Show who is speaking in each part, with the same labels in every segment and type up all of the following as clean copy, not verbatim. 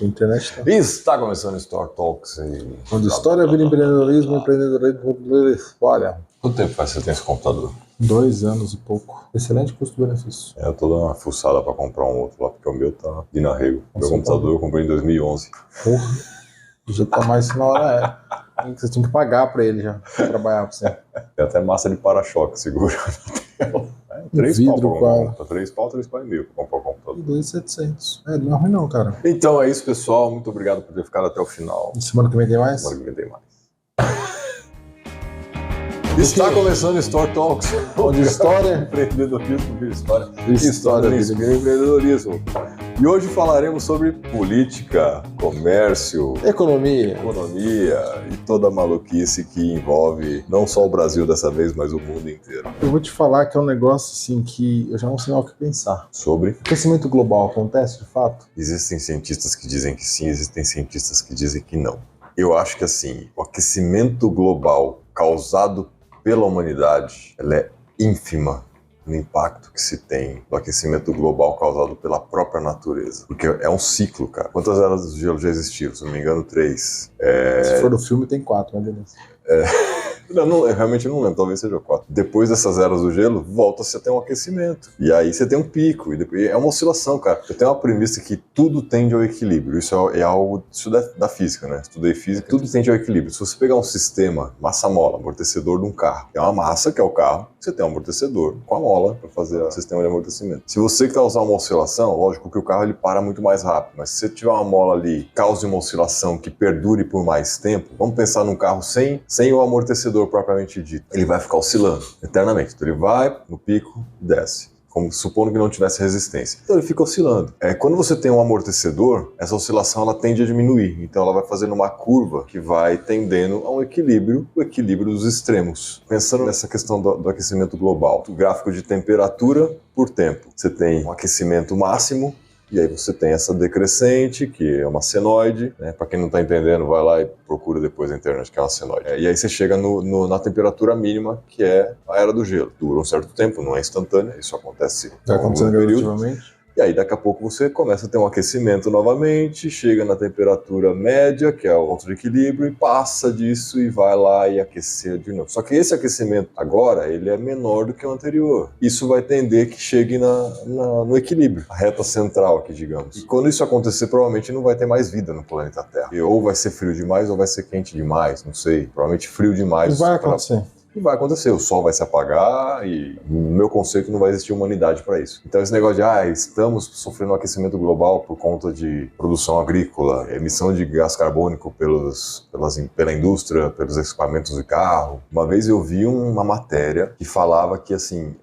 Speaker 1: A internet tá.
Speaker 2: Está começando o Store Talks.
Speaker 1: Onde história vira empreendedorismo, olha.
Speaker 2: Quanto tempo faz que você tem esse computador?
Speaker 1: 2 anos e pouco. Excelente custo-benefício.
Speaker 2: Eu tô dando uma fuçada pra comprar um outro lá, porque o meu tá indo arrego. Meu computador eu comprei em 2011.
Speaker 1: Porra, já tá mais na hora. Você tinha que pagar pra ele já, pra trabalhar pra você.
Speaker 2: Tem até massa de para-choque segura na tela. 3 pau pra comprar. 3 pau, 3 pau e meio pra comprar o computador.
Speaker 1: E 2.700. Não é ruim não, cara.
Speaker 2: Então é isso, pessoal. Muito obrigado por ter ficado até o final.
Speaker 1: E semana que vem tem mais?
Speaker 2: Semana que vem tem mais. Está começando o Store Talks.
Speaker 1: Onde história...
Speaker 2: Empreendedorismo vira história.
Speaker 1: História
Speaker 2: vira empreendedorismo. E hoje falaremos sobre política, comércio,
Speaker 1: economia
Speaker 2: e toda a maluquice que envolve não só o Brasil dessa vez, mas o mundo inteiro.
Speaker 1: Eu vou te falar que é um negócio assim que eu já não sei mais o que pensar.
Speaker 2: Sobre?
Speaker 1: O aquecimento global acontece de fato?
Speaker 2: Existem cientistas que dizem que sim, existem cientistas que dizem que não. Eu acho que assim, o aquecimento global causado pela humanidade, ela é ínfima no impacto que se tem do aquecimento global causado pela própria natureza. Porque é um ciclo, cara. Quantas eras do gelo já existiram? Se não me engano, 3.
Speaker 1: Se for do filme, tem 4, mas beleza.
Speaker 2: Eu realmente não lembro, talvez seja 4. Depois dessas eras do gelo, volta-se a ter um aquecimento. E aí você tem um pico, e depois é uma oscilação, cara. Eu tenho uma premissa que tudo tende ao equilíbrio. Isso é algo da física, né? Estudei física, tudo tende ao equilíbrio. Se você pegar um sistema, massa-mola, amortecedor de um carro, é uma massa, que é o carro, você tem um amortecedor com a mola para fazer o sistema de amortecimento. Se você causar uma oscilação, lógico que o carro ele para muito mais rápido, mas se você tiver uma mola ali, cause uma oscilação que perdure por mais tempo, vamos pensar num carro sem o amortecedor propriamente dito, ele vai ficar oscilando eternamente. Então ele vai no pico e desce, como supondo que não tivesse resistência. Então ele fica oscilando. Quando você tem um amortecedor, essa oscilação ela tende a diminuir. Então ela vai fazendo uma curva que vai tendendo a um equilíbrio, o equilíbrio dos extremos. Pensando nessa questão do aquecimento global, o gráfico de temperatura por tempo. Você tem um aquecimento máximo, e aí você tem essa decrescente, que é uma senoide, né? Para quem não está entendendo, vai lá e procura depois na internet, que é uma senoide. E aí você chega na temperatura mínima, que é a era do gelo. Dura um certo tempo, não é instantânea, isso acontece
Speaker 1: ao longo do período.
Speaker 2: E aí daqui a pouco você começa a ter um aquecimento novamente, chega na temperatura média, que é o ponto de equilíbrio, e passa disso e vai lá e aquecer de novo. Só que esse aquecimento agora, ele é menor do que o anterior. Isso vai tender que chegue no equilíbrio, a reta central aqui, digamos. E quando isso acontecer, provavelmente não vai ter mais vida no planeta Terra. E ou vai ser frio demais ou vai ser quente demais, não sei. Provavelmente frio demais.
Speaker 1: E vai acontecer.
Speaker 2: E vai acontecer, o sol vai se apagar e, no meu conceito, não vai existir humanidade para isso. Então esse negócio de, estamos sofrendo um aquecimento global por conta de produção agrícola, emissão de gás carbônico pela indústria, pelos equipamentos de carro. Uma vez eu vi uma matéria que falava que, assim,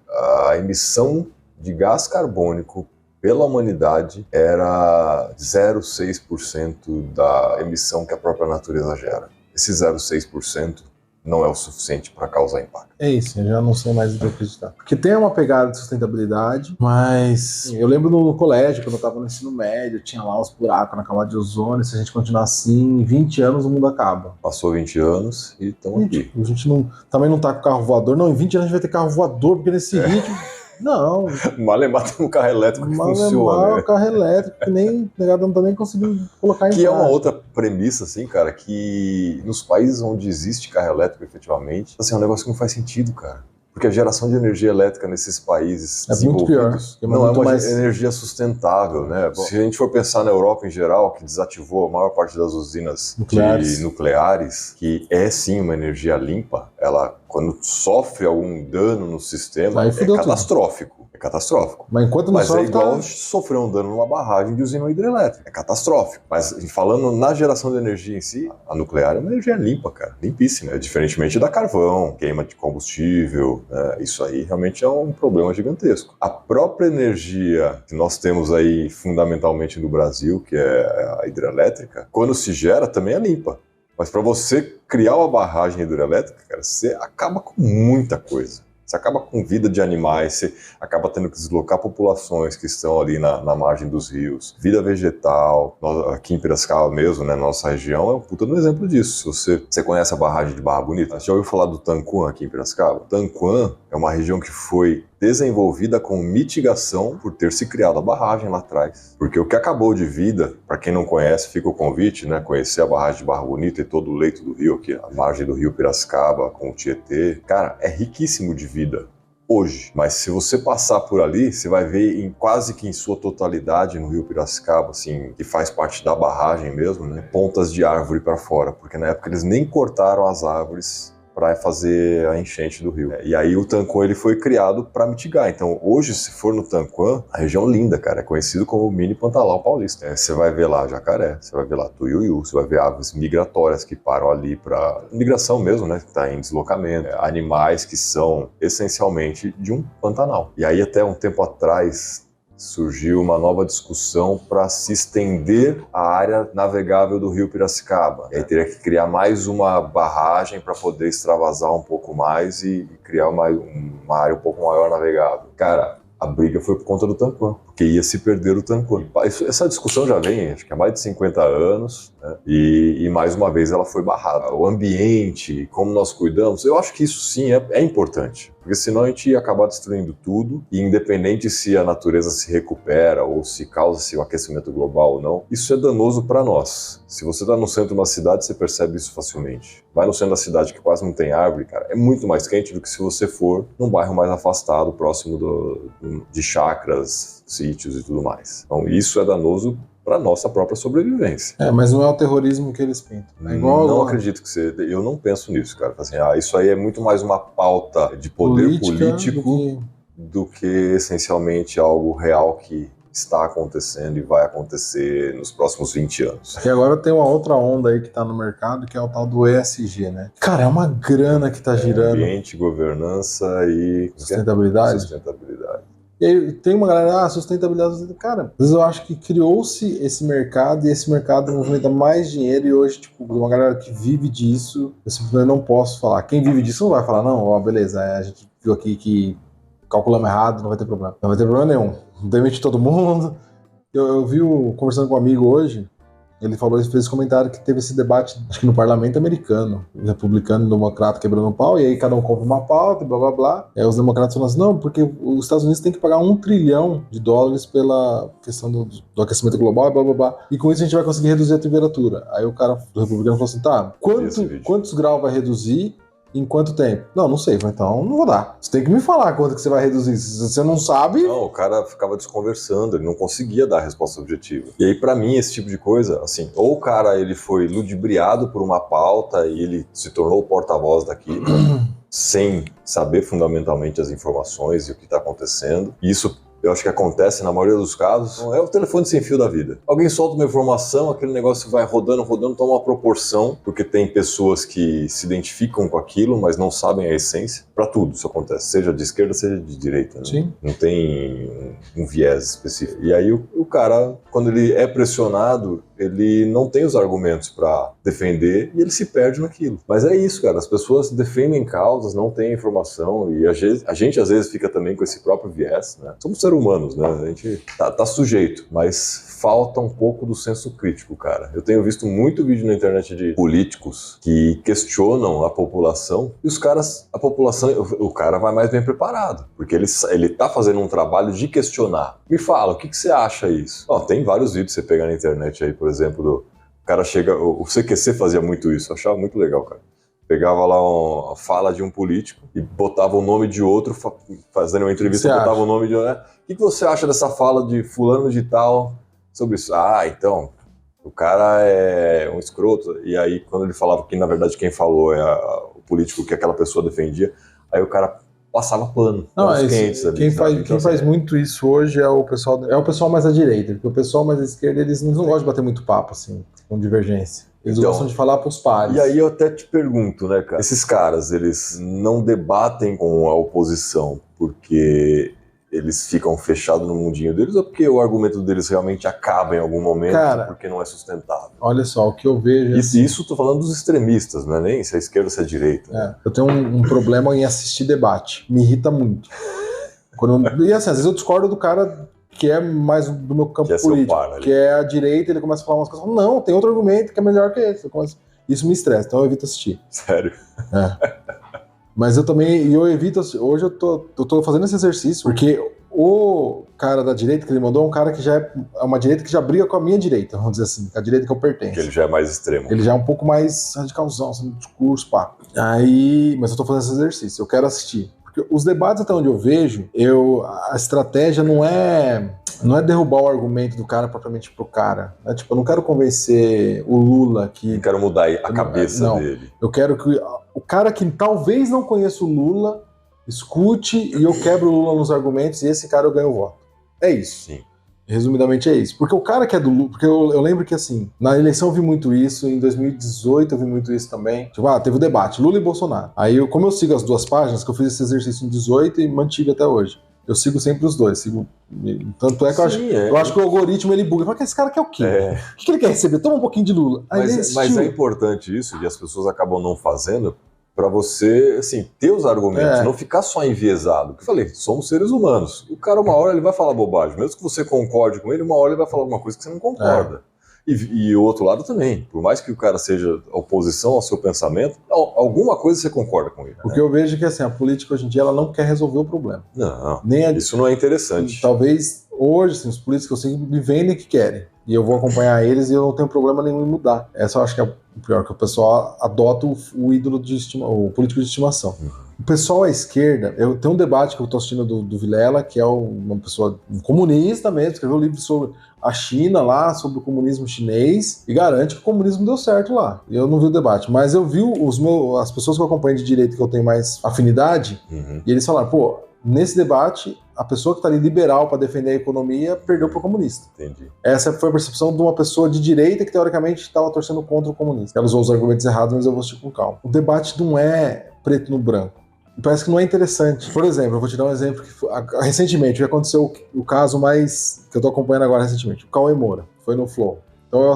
Speaker 2: a emissão de gás carbônico pela humanidade era 0,6% da emissão que a própria natureza gera. Esse 0,6% não é o suficiente para causar impacto.
Speaker 1: É isso, eu já não sei mais o que acreditar. Porque tem uma pegada de sustentabilidade, mas eu lembro no colégio, quando eu estava no ensino médio, tinha lá os buracos na camada de ozônio, se a gente continuar assim, em 20 anos o mundo acaba.
Speaker 2: Passou 20 anos e estamos aqui.
Speaker 1: A gente também não tá com carro voador, não, em 20 anos a gente vai ter carro voador, porque nesse ritmo... Não.
Speaker 2: Malemar tem um carro elétrico que funciona.
Speaker 1: Um carro elétrico que nem negado não tá nem conseguindo colocar em prática.
Speaker 2: Que é uma outra premissa, assim, cara, que nos países onde existe carro elétrico, efetivamente, assim, é um negócio que não faz sentido, cara. Porque a geração de energia elétrica nesses países desenvolvidos não é uma energia sustentável, né? Se a gente for pensar na Europa em geral, que desativou a maior parte das usinas nucleares, que é sim uma energia limpa, ela, quando sofre algum dano no sistema, é catastrófico. É catastrófico.
Speaker 1: Mas enquanto não sofre,
Speaker 2: é igual sofrer um dano numa barragem de usina hidrelétrica. É catastrófico. Mas falando na geração de energia em si, a nuclear é uma energia limpa, cara. Limpíssima. Diferentemente da carvão, queima de combustível. Isso aí realmente é um problema gigantesco. A própria energia que nós temos aí fundamentalmente no Brasil, que é a hidrelétrica, quando se gera também é limpa. Mas para você criar uma barragem hidrelétrica, cara, você acaba com muita coisa. Você acaba com vida de animais, você acaba tendo que deslocar populações que estão ali na margem dos rios, vida vegetal. Aqui em Piracicaba mesmo, né, nossa região, é um puta de um exemplo disso. Você conhece a barragem de Barra Bonita? Você já ouviu falar do Tanquã aqui em Piracicaba? Tanquã é uma região que foi desenvolvida com mitigação por ter se criado a barragem lá atrás. Porque o que acabou de vida, para quem não conhece, fica o convite, né? Conhecer a barragem de Barra Bonita e todo o leito do rio aqui, a margem do rio Piracicaba com o Tietê. Cara, é riquíssimo de vida hoje, mas se você passar por ali, você vai ver quase que em sua totalidade no rio Piracicaba, assim, que faz parte da barragem mesmo, né, pontas de árvore para fora, porque na época eles nem cortaram as árvores para fazer a enchente do rio. E aí o Tanquã ele foi criado para mitigar. Então hoje, se for no Tanquã, a região linda, cara, é conhecido como o mini Pantanal Paulista. Você vai ver lá jacaré, você vai ver lá tuiuiu, você vai ver aves migratórias que param ali para migração mesmo, né, que está em deslocamento, animais que são essencialmente de um Pantanal. E aí até um tempo atrás surgiu uma nova discussão para se estender a área navegável do rio Piracicaba. E aí teria que criar mais uma barragem para poder extravasar um pouco mais e criar uma área um pouco maior navegável. Cara, a briga foi por conta do Tanquã, porque ia se perder o Tanquã. Essa discussão já vem, acho que há mais de 50 anos, né? E mais uma vez ela foi barrada. O ambiente, como nós cuidamos, eu acho que isso sim é importante, porque senão a gente ia acabar destruindo tudo, e independente se a natureza se recupera ou se causa-se o aquecimento global ou não, isso é danoso para nós. Se você está no centro de uma cidade, você percebe isso facilmente. Vai no centro da cidade que quase não tem árvore, cara, é muito mais quente do que se você for num bairro mais afastado, próximo de chácaras, sítios e tudo mais. Então isso é danoso para nossa própria sobrevivência.
Speaker 1: Mas não é o terrorismo que eles pintam. É igual
Speaker 2: não acredito que seja. Eu não penso nisso, cara. Assim, isso aí é muito mais uma pauta de poder político do que essencialmente algo real que está acontecendo e vai acontecer nos próximos 20 anos.
Speaker 1: E agora tem uma outra onda aí que tá no mercado, que é o tal do ESG, né? Cara, é uma grana que tá girando.
Speaker 2: Ambiente, governança e...
Speaker 1: Sustentabilidade. E aí tem uma galera, sustentabilidade, cara, às vezes eu acho que criou-se esse mercado e esse mercado movimenta mais dinheiro e hoje, tipo, uma galera que vive disso, eu simplesmente não posso falar. Quem vive disso não vai falar, não, ó, beleza, a gente viu aqui que calculamos errado, não vai ter problema. Não vai ter problema nenhum. Não demite todo mundo. Eu vi conversando com um amigo hoje, ele fez esse comentário que teve esse debate, acho que no parlamento americano, republicano e democrata quebrando o pau, e aí cada um compra uma pauta, blá blá blá. Aí os democratas falam assim, não, porque os Estados Unidos têm que pagar $1 trilhão pela questão do aquecimento global, blá blá blá. E com isso a gente vai conseguir reduzir a temperatura. Aí o cara do republicano falou assim, tá, quantos graus vai reduzir? Em quanto tempo? Não sei. Então não vou dar. Você tem que me falar quanto que você vai reduzir. Se você não sabe...
Speaker 2: Não, o cara ficava desconversando, ele não conseguia dar a resposta objetiva. E aí, pra mim, esse tipo de coisa, assim, ou o cara ele foi ludibriado por uma pauta e ele se tornou o porta-voz daquilo, sem saber fundamentalmente as informações e o que está acontecendo. E isso eu acho que acontece na maioria dos casos, é o telefone sem fio da vida. Alguém solta uma informação, aquele negócio vai rodando, toma uma proporção, porque tem pessoas que se identificam com aquilo, mas não sabem a essência. Para tudo isso acontece, seja de esquerda, seja de direita. Né?
Speaker 1: Sim.
Speaker 2: Não tem um viés específico. E aí o cara, quando ele é pressionado, ele não tem os argumentos para defender e ele se perde naquilo. Mas é isso, cara, as pessoas defendem causas, não têm informação e a gente às vezes fica também com esse próprio viés, né? Somos seres humanos, né? A gente tá sujeito, mas falta um pouco do senso crítico, cara. Eu tenho visto muito vídeo na internet de políticos que questionam a população e a população, o cara vai mais bem preparado, porque ele tá fazendo um trabalho de questionar. Me fala, o que você acha isso? Tem vários vídeos que você pega na internet aí, por exemplo, o cara chega, o CQC fazia muito isso, eu achava muito legal, cara. Pegava lá uma fala de um político e botava o nome de outro, fazendo uma entrevista, botava o nome de outro. O que você acha dessa fala de fulano de tal sobre isso? Então, o cara é um escroto. E aí, quando ele falava que, na verdade, quem falou é o político que aquela pessoa defendia, aí o cara passava pano.
Speaker 1: Quentes ali, quem faz muito isso hoje é o pessoal mais à direita, porque o pessoal mais à esquerda, eles não gostam de bater muito papo, assim, com divergência. Eles gostam de falar pros pares.
Speaker 2: E aí eu até te pergunto, né, cara? Esses caras, eles não debatem com a oposição porque eles ficam fechados no mundinho deles ou porque o argumento deles realmente acaba em algum momento, cara, porque não é sustentável?
Speaker 1: Olha só, o que eu vejo...
Speaker 2: Isso tô falando dos extremistas, não é nem se é esquerda ou se é direita.
Speaker 1: Eu tenho um problema em assistir debate. Me irrita muito. E assim, às vezes eu discordo do cara que é mais do meu campo político, que é a direita, ele começa a falar umas coisas, não, tem outro argumento que é melhor que esse. Isso me estressa, então eu evito assistir.
Speaker 2: Sério?
Speaker 1: Mas eu também, e eu evito, hoje eu tô fazendo esse exercício, porque o cara da direita que ele mandou é um cara que já é uma direita que já briga com a minha direita, vamos dizer assim, com a direita que eu pertenço.
Speaker 2: Que ele já é mais extremo.
Speaker 1: Ele já é um pouco mais radicalzão, assim, no discurso, pá. Aí, mas eu tô fazendo esse exercício, eu quero assistir. Porque os debates, até onde eu vejo, a estratégia não é derrubar o argumento do cara propriamente pro cara. Né? Tipo, eu não quero convencer o Lula que...
Speaker 2: Não quero mudar a cabeça dele.
Speaker 1: Eu quero que o cara que talvez não conheça o Lula escute e eu quebro o Lula nos argumentos e esse cara eu ganho o voto. É isso.
Speaker 2: Sim.
Speaker 1: Resumidamente é isso. Porque o cara que é do Lula... Porque eu lembro que, assim, na eleição eu vi muito isso, em 2018 eu vi muito isso também. Tipo, teve o debate, Lula e Bolsonaro. Aí, como eu sigo as duas páginas, que eu fiz esse exercício em 18 e mantive até hoje. Eu sigo sempre os dois. Tanto é que eu acho que o algoritmo ele buga. Fala que esse cara quer o quê? O que ele quer receber? Toma um pouquinho de Lula.
Speaker 2: Mas é importante isso, e as pessoas acabam não fazendo, para você, assim, ter os argumentos, não ficar só enviesado. Eu falei, somos seres humanos. O cara, uma hora, ele vai falar bobagem. Mesmo que você concorde com ele, uma hora ele vai falar alguma coisa que você não concorda. E o outro lado também. Por mais que o cara seja oposição ao seu pensamento, alguma coisa você concorda com ele.
Speaker 1: O que eu vejo é que, assim, a política hoje em dia ela não quer resolver o problema.
Speaker 2: Não, isso não é interessante.
Speaker 1: Talvez hoje, assim, os políticos assim, me vendem que querem. E eu vou acompanhar eles e eu não tenho problema nenhum em mudar. Essa eu acho que é o pior, que o pessoal adota o ídolo o político de estimação. O pessoal à esquerda, tem um debate que eu estou assistindo do Vilela, que é uma pessoa comunista mesmo, escreveu um livro sobre a China lá, sobre o comunismo chinês, e garante que o comunismo deu certo lá. Eu não vi o debate, mas eu vi as pessoas que eu acompanho de direita que eu tenho mais afinidade, e eles falaram, pô, nesse debate, a pessoa que está ali liberal para defender a economia perdeu para o comunista.
Speaker 2: Entendi.
Speaker 1: Essa foi a percepção de uma pessoa de direita que teoricamente estava torcendo contra o comunista. Ela usou os argumentos errados, mas eu vou assistir com calma. O debate não é preto no branco. Parece que não é interessante. Por exemplo, eu vou te dar um exemplo que recentemente, o que aconteceu, o caso mais que eu tô acompanhando agora recentemente, o Cauê Moura, foi no Flow. Então eu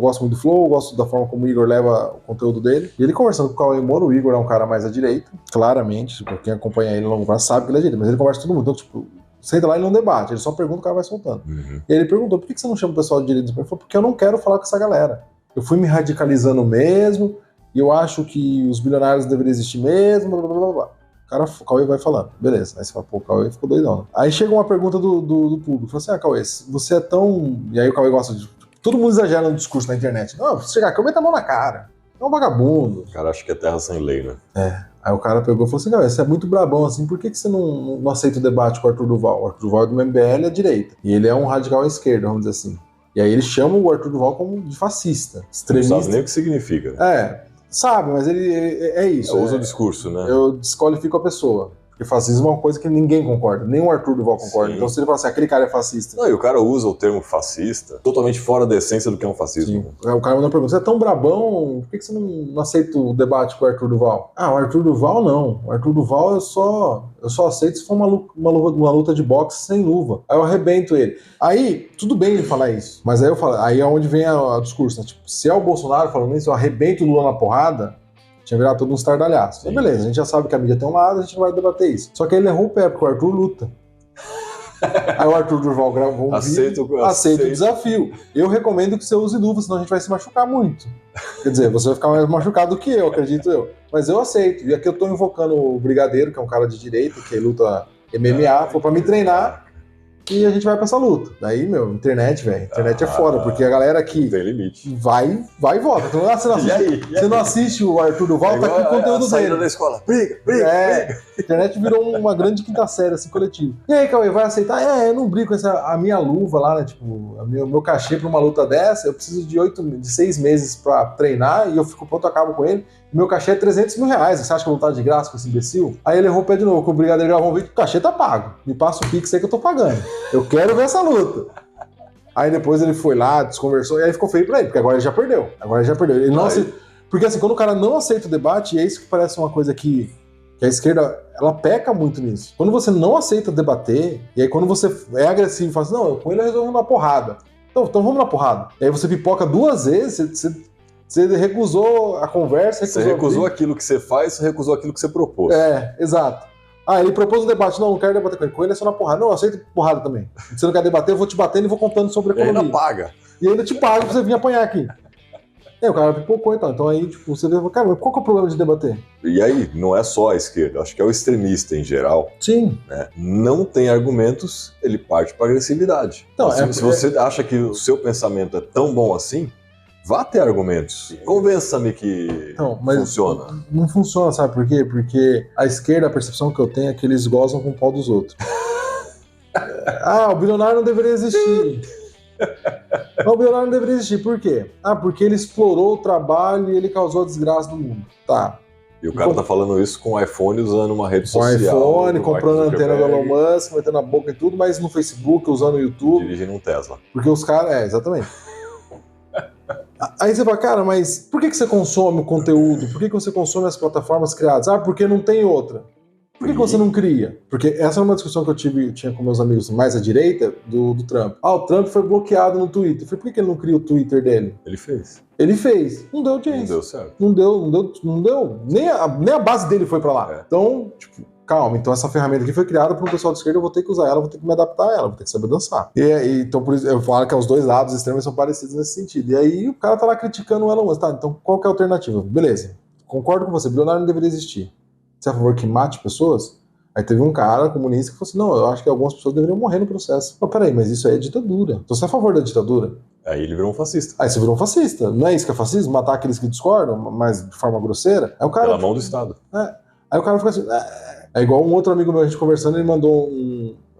Speaker 1: gosto muito do Flow, eu gosto da forma como o Igor leva o conteúdo dele. E ele conversando com o Cauê Moura, o Igor é um cara mais à direita, claramente, tipo, quem acompanha ele no longo prazo sabe que ele é direita, mas ele conversa com todo mundo. Então, tipo, senta lá e não debate, ele só pergunta, o cara vai soltando. E ele perguntou, por que você não chama o pessoal de direita? Ele falou, porque eu não quero falar com essa galera. Eu fui me radicalizando mesmo, e eu acho que os bilionários deveriam existir mesmo, blá blá blá blá. O Cauê vai falando, beleza. Aí você fala, pô, o Cauê ficou doidão. Né? Aí chega uma pergunta do público, fala assim, Cauê, você é tão... E aí o Cauê gosta de... Todo mundo exagera no discurso na internet. Não, se chegar aqui, eu meto a mão na cara. É um vagabundo.
Speaker 2: O cara acha que é terra sem lei, né?
Speaker 1: Aí o cara pegou e falou assim, Cauê, você é muito brabão assim, por que você não aceita o debate com o Arthur Duval? O Arthur Duval é do MBL, é direita. E ele é um radical à esquerda, vamos dizer assim. E aí ele chama o Arthur Duval como de fascista, extremista.
Speaker 2: Não sabe nem o que significa. Né?
Speaker 1: Sabe, mas ele é isso.
Speaker 2: Usa o discurso, né?
Speaker 1: Eu desqualifico a pessoa. Porque fascismo é uma coisa que ninguém concorda. Nem o Arthur Duval concorda. Sim. Então se ele fala assim, aquele cara é fascista.
Speaker 2: Não, e o cara usa o termo fascista totalmente fora da essência do que é um fascismo.
Speaker 1: Sim. O cara mandou uma pergunta, você é tão brabão, por que você não aceita o debate com o Arthur Duval? O Arthur Duval não. O Arthur Duval eu só aceito se for uma luta de boxe sem luva. Aí eu arrebento ele. Aí, tudo bem ele falar isso. Mas aí eu falo, aí é onde vem o discurso, né? Tipo, se é o Bolsonaro falando isso, eu arrebento o Lula na porrada, tinha virado todo um estardalhaço. Então, beleza, a gente já sabe que a mídia tem um lado, a gente não vai debater isso. Só que ele errou o pé, porque o Arthur luta. Aí o Arthur Duval gravou um vídeo, aceita o desafio. Eu recomendo que você use luva, senão a gente vai se machucar muito. Quer dizer, você vai ficar mais machucado do que eu, acredito eu. Mas eu aceito. E aqui eu tô invocando o Brigadeiro, que é um cara de direita, que luta MMA, foi pra me treinar. E a gente vai pra essa luta. Daí, internet, velho. Internet é foda, porque a galera aqui
Speaker 2: tem limite.
Speaker 1: Vai e volta. Então, você não assiste o Arthur Duval, tá aqui o conteúdo dele.
Speaker 2: Da escola. Briga.
Speaker 1: A internet virou uma grande quinta série, assim, coletiva. E aí, Cauê, vai aceitar? Eu não brigo com a minha luva lá, né? Tipo, o meu cachê pra uma luta dessa, eu preciso de 6 meses pra treinar e eu fico pronto, acabo com ele. Meu cachê é 300 mil reais. Você acha que eu vou estar de graça com esse imbecil? Aí ele errou o pé de novo, com o Brigadeiro gravou um vídeo, o cachê tá pago. Me passa o Pix aí que eu tô pagando. Eu quero ver essa luta. Aí depois ele foi lá, desconversou, e aí ficou feio pra ele, porque agora ele já perdeu. Ele não aceita. Porque assim, quando o cara não aceita o debate, e é isso que parece uma coisa que a esquerda, ela peca muito nisso. Quando você não aceita debater, e aí quando você é agressivo e fala assim, não, com ele eu resolvo na porrada. Então vamos na porrada. E aí você pipoca 2 vezes, você recusou a conversa.
Speaker 2: Você recusou aquilo que você faz, você recusou aquilo que você propôs.
Speaker 1: Exato. Ele propôs um debate. Não quero debater com ele. Com ele é só na porrada. Não, eu aceito porrada também. Se você não quer debater, eu vou te batendo e vou contando sobre a economia.
Speaker 2: E ainda paga.
Speaker 1: E ainda te pago pra você vir apanhar aqui. É, o cara pipocou então. Então aí, tipo, você vê, cara, mas qual que é o problema de debater?
Speaker 2: E aí, não é só a esquerda, acho que é o extremista em geral,
Speaker 1: Sim.
Speaker 2: né? Não tem argumentos, ele parte para agressividade.
Speaker 1: Não,
Speaker 2: Se você acha que o seu pensamento é tão bom assim, vá ter argumentos. Convença-me que funciona.
Speaker 1: Não funciona, sabe por quê? Porque a esquerda, a percepção que eu tenho é que eles gozam com o pau dos outros. O bilionário não deveria existir. O bilionário não deveria existir. Por quê? Porque ele explorou o trabalho e ele causou a desgraça do mundo. Tá.
Speaker 2: E o cara tá falando isso com o iPhone, usando uma rede social.
Speaker 1: Com iPhone, comprando a antena do Elon Musk, metendo a boca e tudo, mas no Facebook, usando o YouTube.
Speaker 2: Dirigindo um Tesla.
Speaker 1: Porque os caras... exatamente. Aí você fala, cara, mas por que você consome o conteúdo? Por que você consome as plataformas criadas? Porque não tem outra. Por que você não cria? Porque essa é uma discussão que eu tinha com meus amigos mais à direita do Trump. O Trump foi bloqueado no Twitter. Eu falei, por que ele não cria o Twitter dele?
Speaker 2: Ele fez.
Speaker 1: Ele fez. Não deu audiência.
Speaker 2: Não deu certo.
Speaker 1: Não deu. Nem a base dele foi pra lá. Então, tipo, calma. Então essa ferramenta aqui foi criada para um pessoal de esquerda, eu vou ter que usar ela, vou ter que me adaptar a ela, vou ter que saber dançar. Então, por isso, eu falo que os dois lados extremos são parecidos nesse sentido. E aí o cara tá lá criticando o Elon Musk. Tá, então qual que é a alternativa? Beleza. Concordo com você. Bilionário não deveria existir. Você é a favor que mate pessoas? Aí teve um cara comunista que falou assim, não, eu acho que algumas pessoas deveriam morrer no processo. Peraí, mas isso aí é ditadura. Então você é a favor da ditadura?
Speaker 2: Aí ele virou um fascista.
Speaker 1: Aí você virou um fascista. Não é isso que é fascismo? Matar aqueles que discordam, mas de forma grosseira? Aí o cara,
Speaker 2: pela mão do Estado.
Speaker 1: Aí o cara fica assim... É igual um outro amigo meu, a gente conversando, ele mandou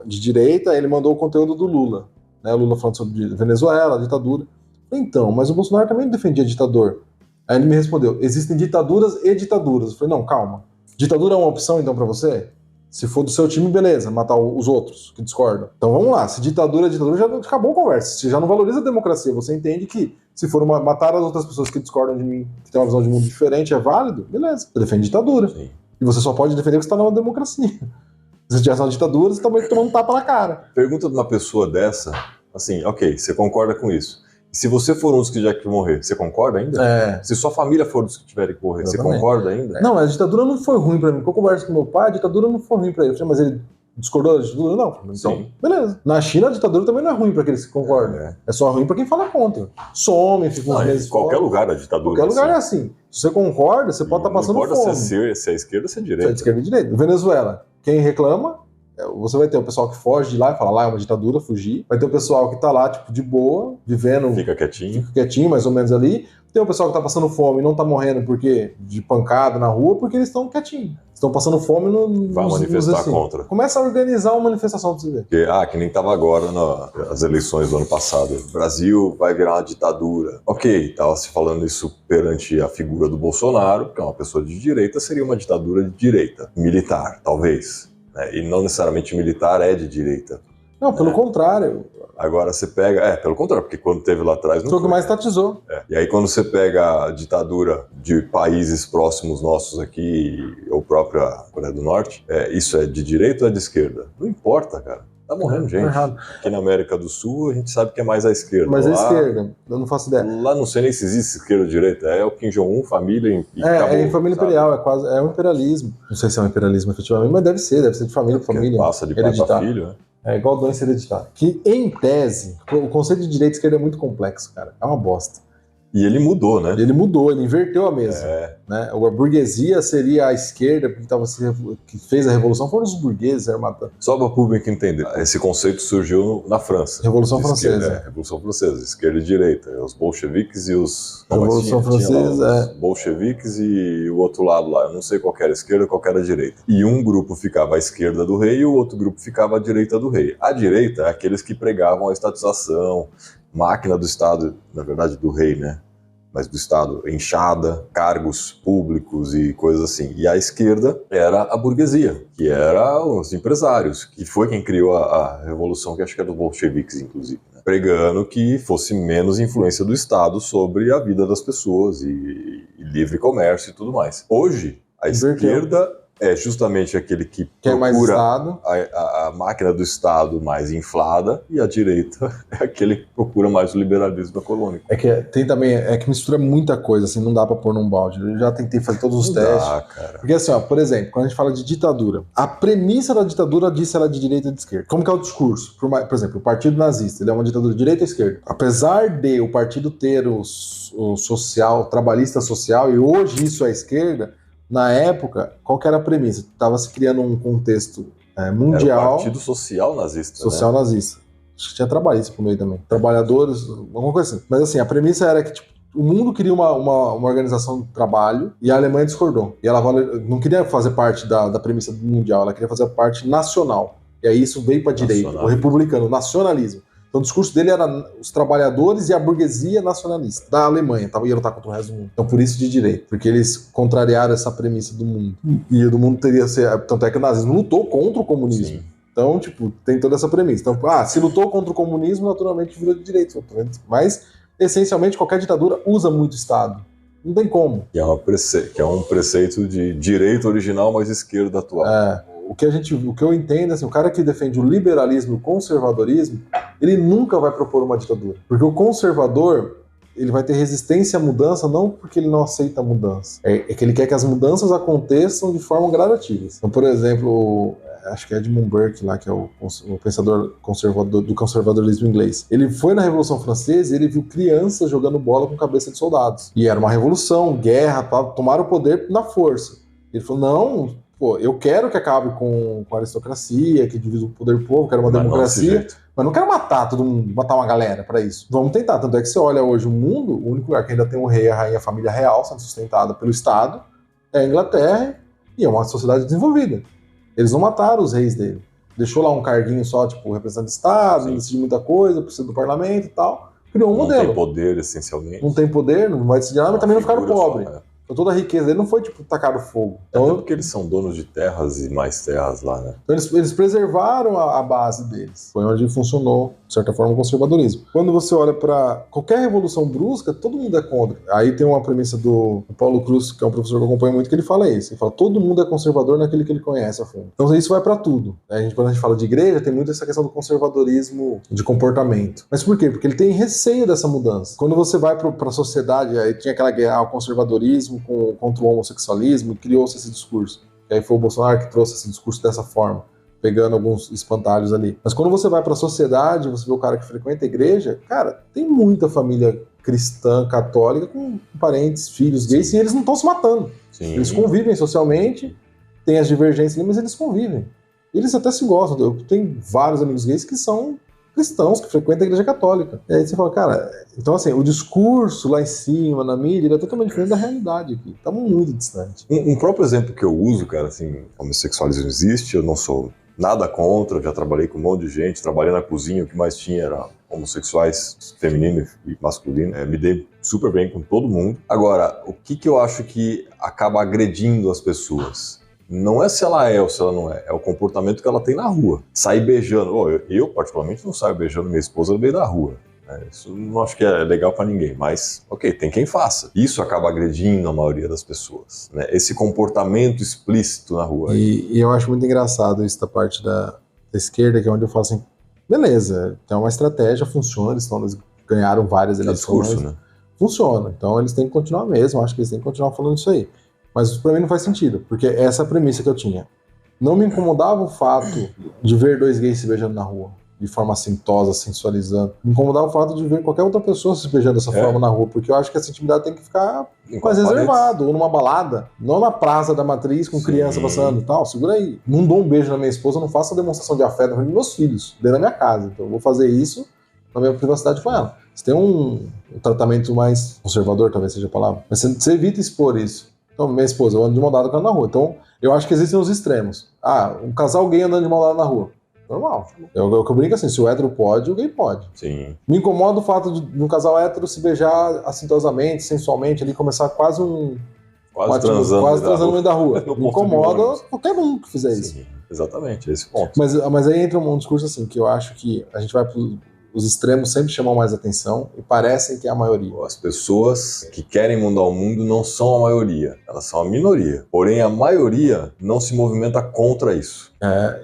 Speaker 1: de direita, ele mandou o conteúdo do Lula. Né? O Lula falando sobre Venezuela, ditadura. Então, mas o Bolsonaro também defendia ditador. Aí ele me respondeu, existem ditaduras e ditaduras. Eu falei, não, calma. Ditadura é uma opção, então, pra você? Se for do seu time, beleza, matar os outros que discordam. Então vamos lá, se ditadura é ditadura, já acabou a conversa. Você já não valoriza a democracia, você entende que se for matar as outras pessoas que discordam de mim, que têm uma visão de mundo diferente, é válido, beleza. Você defende ditadura.
Speaker 2: Sim. E
Speaker 1: você só pode defender porque você está numa democracia. Se você tivesse uma ditadura, você também tomando um tapa na cara.
Speaker 2: Pergunta de uma pessoa dessa, assim, ok, você concorda com isso. E se você for um dos que já que morrer, você concorda ainda? Se sua família for dos que tiverem que morrer, exatamente, você concorda ainda?
Speaker 1: Não, a ditadura não foi ruim pra mim. Quando eu converso com meu pai, a ditadura não foi ruim pra ele. Eu falei, mas ele discordou da ditadura? Não. Então, sim, beleza. Na China, a ditadura também não é ruim pra aqueles que concordam. É só ruim pra quem fala contra. Some, fica uns meses fora.
Speaker 2: Qualquer lugar a ditadura.
Speaker 1: Qualquer lugar é assim. Se você concorda, você pode estar passando fome.
Speaker 2: Não importa se é esquerda ou se é direita.
Speaker 1: Se é esquerda ou direita. Venezuela, quem reclama, você vai ter o pessoal que foge de lá e fala, lá é uma ditadura, fugir. Vai ter o pessoal que tá lá, tipo, de boa, vivendo...
Speaker 2: Fica
Speaker 1: quietinho, mais ou menos ali. Tem o pessoal que tá passando fome e não tá morrendo de pancada na rua, porque eles estão quietinhos. Estão passando fome
Speaker 2: vai manifestar contra.
Speaker 1: Começa a organizar uma manifestação pra você ver.
Speaker 2: Que nem tava agora nas eleições do ano passado. O Brasil vai virar uma ditadura. Ok, tava se falando isso perante a figura do Bolsonaro, que é uma pessoa de direita, seria uma ditadura de direita. Militar, talvez. E não necessariamente militar é de direita.
Speaker 1: Não, pelo contrário.
Speaker 2: Agora você pega... pelo contrário, porque quando teve lá atrás...
Speaker 1: Foi o que mais tatizou.
Speaker 2: E aí quando você pega a ditadura de países próximos nossos aqui, ou própria Coreia do Norte, isso é de direita ou é de esquerda? Não importa, cara. Tá morrendo gente. Aqui na América do Sul a gente sabe que é mais à esquerda.
Speaker 1: Mas lá, a esquerda, eu não faço ideia.
Speaker 2: Lá não sei nem se existe esquerda ou direita. É o Kim Jong-un, família e
Speaker 1: acabou, em família imperial, é um imperialismo. Não sei se é um imperialismo efetivamente, mas deve ser de família para família.
Speaker 2: Passa de pai para filho, né?
Speaker 1: É igual doença hereditária. Que, em tese, o conceito de direita e esquerda é muito complexo, cara. É uma bosta.
Speaker 2: E ele mudou, né?
Speaker 1: Ele mudou, ele inverteu a mesa. Né? A burguesia seria a esquerda, que fez a revolução, foram os burgueses armados.
Speaker 2: Só para o público entender, esse conceito surgiu na França.
Speaker 1: Revolução Francesa.
Speaker 2: Revolução Francesa, esquerda e direita. Os bolcheviques e os...
Speaker 1: Revolução Francesa,
Speaker 2: os bolcheviques e o outro lado lá. Eu não sei qual era a esquerda, qual era a direita. E um grupo ficava à esquerda do rei e o outro grupo ficava à direita do rei. A direita é aqueles que pregavam a estatização, máquina do Estado, na verdade do rei, né? Mas do Estado, enxada, cargos públicos e coisas assim. E a esquerda era a burguesia, que era os empresários, que foi quem criou a revolução, que acho que era dos bolcheviques, inclusive, né? Pregando que fosse menos influência do Estado sobre a vida das pessoas e livre comércio e tudo mais. Hoje, a esquerda é justamente aquele que
Speaker 1: é mais
Speaker 2: procura
Speaker 1: Estado.
Speaker 2: a máquina do Estado mais inflada, e a direita é aquele que procura mais o liberalismo econômico.
Speaker 1: É que tem também, é que mistura muita coisa, assim, não dá pra pôr num balde. Eu já tentei fazer todos os
Speaker 2: Não
Speaker 1: testes.
Speaker 2: dá, cara.
Speaker 1: Porque assim, ó, por exemplo, quando a gente fala de ditadura, a premissa da ditadura diz se ela é de direita ou de esquerda. Como que é o discurso? Por exemplo, o Partido Nazista, ele é uma ditadura de direita ou esquerda? Apesar de o partido ter o social, trabalhista social, e hoje isso é esquerda, na época, qual que era a premissa? Estava se criando um contexto mundial.
Speaker 2: Era o Partido Social Nazista.
Speaker 1: Social nazista. Acho que tinha trabalhista por meio também. Trabalhadores, alguma coisa assim. Mas assim, a premissa era que tipo, o mundo queria uma organização de trabalho e a Alemanha discordou. E ela não queria fazer parte da premissa mundial, ela queria fazer parte nacional. E aí isso veio para a direita, o republicano, o nacionalismo. Então o discurso dele era os trabalhadores e a burguesia nacionalista da Alemanha, ia lutar contra o resto do mundo. Então por isso de direita, porque eles contrariaram essa premissa do mundo. E do mundo teria ser, tanto é que o nazismo lutou contra o comunismo. Sim. Então, tipo, tem toda essa premissa. Então, se lutou contra o comunismo, naturalmente virou de direita. Mas, essencialmente, qualquer ditadura usa muito Estado. Não tem como.
Speaker 2: Que é um preceito de direita original, mas esquerda atual.
Speaker 1: O que eu entendo, assim, o cara que defende o liberalismo e o conservadorismo, ele nunca vai propor uma ditadura. Porque o conservador, ele vai ter resistência à mudança, não porque ele não aceita a mudança. É que ele quer que as mudanças aconteçam de forma gradativa. Então, por exemplo, acho que é Edmund Burke lá, que é o pensador conservador do conservadorismo inglês. Ele foi na Revolução Francesa e ele viu crianças jogando bola com cabeça de soldados. E era uma revolução, guerra, tomaram o poder na força. Ele falou, não, pô, eu quero que acabe com a aristocracia, que divisa o poder do povo, quero uma democracia, mas não quero matar todo mundo, matar uma galera para isso. Vamos tentar, tanto é que você olha hoje o mundo, o único lugar que ainda tem o rei, a rainha, a família real sendo sustentada pelo Estado é a Inglaterra, e é uma sociedade desenvolvida. Eles não mataram os reis dele. Deixou lá um carguinho só, tipo, representante de Estado, não decide muita coisa, precisa do parlamento e tal. Criou um modelo.
Speaker 2: Não tem poder, essencialmente.
Speaker 1: Não tem poder, não vai decidir nada, mas também não ficaram pobres. Então toda a riqueza dele não foi, tipo, tacar fogo. Então,
Speaker 2: até porque eles são donos de terras e mais terras lá, né?
Speaker 1: Então eles preservaram a base deles. Foi onde funcionou, de certa forma, o conservadorismo. Quando você olha para qualquer revolução brusca, todo mundo é contra. Aí tem uma premissa do Paulo Cruz, que é um professor que eu acompanho muito, que ele fala isso. Ele fala, todo mundo é conservador naquele que ele conhece a fundo. Então isso vai para tudo. Quando a gente fala de igreja, tem muito essa questão do conservadorismo de comportamento. Mas por quê? Porque ele tem receio dessa mudança. Quando você vai para a sociedade, aí tinha aquela guerra, o conservadorismo contra o homossexualismo, e criou-se esse discurso. E aí foi o Bolsonaro que trouxe esse discurso dessa forma, pegando alguns espantalhos ali. Mas quando você vai para a sociedade, você vê o cara que frequenta a igreja, cara, tem muita família cristã, católica, com parentes, filhos gays, e eles não estão se matando. Sim. Eles convivem socialmente, tem as divergências ali, mas eles convivem. Eles até se gostam. Eu tenho vários amigos gays que são cristãos, que frequentam a igreja católica. E aí você fala, cara, então assim, o discurso lá em cima, na mídia, ele é totalmente diferente da realidade aqui. Estamos muito distantes.
Speaker 2: Um próprio exemplo que eu uso, cara, assim, a homossexualismo existe, eu não sou nada contra, já trabalhei com um monte de gente, trabalhei na cozinha, o que mais tinha era homossexuais, feminino e masculino. Me dei super bem com todo mundo. Agora, o que eu acho que acaba agredindo as pessoas? Não é se ela é ou se ela não é, é o comportamento que ela tem na rua. Sair beijando, eu particularmente não saio beijando minha esposa no meio da rua. Isso não acho que é legal pra ninguém, mas ok, tem quem faça. Isso acaba agredindo a maioria das pessoas, né? Esse comportamento explícito na rua.
Speaker 1: E eu acho muito engraçado isso da parte da esquerda, que é onde eu falo assim, beleza, tem uma estratégia, funciona, eles ganharam várias eleições.
Speaker 2: Discurso, né?
Speaker 1: Funciona, então eles têm que continuar mesmo, acho que eles têm que continuar falando isso aí. Mas pra mim não faz sentido, porque essa é a premissa que eu tinha. Não me incomodava o fato de ver dois gays se beijando na rua, de forma assintosa, sensualizando. Me incomodava o fato de ver qualquer outra pessoa se beijando dessa forma na rua, porque eu acho que essa intimidade tem que ficar mais reservado, ou numa balada, não na praça da Matriz com criança passando e tal. Segura aí. Não dou um beijo na minha esposa, não faço a demonstração de afeto na frente dos meus filhos, dentro da minha casa. Então eu vou fazer isso na minha privacidade com ela. Você tem um tratamento mais conservador, talvez seja a palavra, mas você evita expor isso. Então, minha esposa, eu ando de mão dada com ela na rua. Então, eu acho que existem os extremos. Um casal gay andando de mão dada na rua. Normal. Eu brinco assim, se o hétero pode, o gay pode.
Speaker 2: Sim.
Speaker 1: Me incomoda o fato de um casal hétero se beijar assintosamente, sensualmente, ali começar quase transando no meio da rua. Me incomoda qualquer um que fizer isso.
Speaker 2: Sim, exatamente, esse ponto.
Speaker 1: Mas aí entra um discurso assim, que eu acho que a gente vai pro os extremos sempre chamam mais atenção e parecem que é a maioria.
Speaker 2: As pessoas que querem mudar o mundo não são a maioria, elas são a minoria. Porém, a maioria não se movimenta contra isso.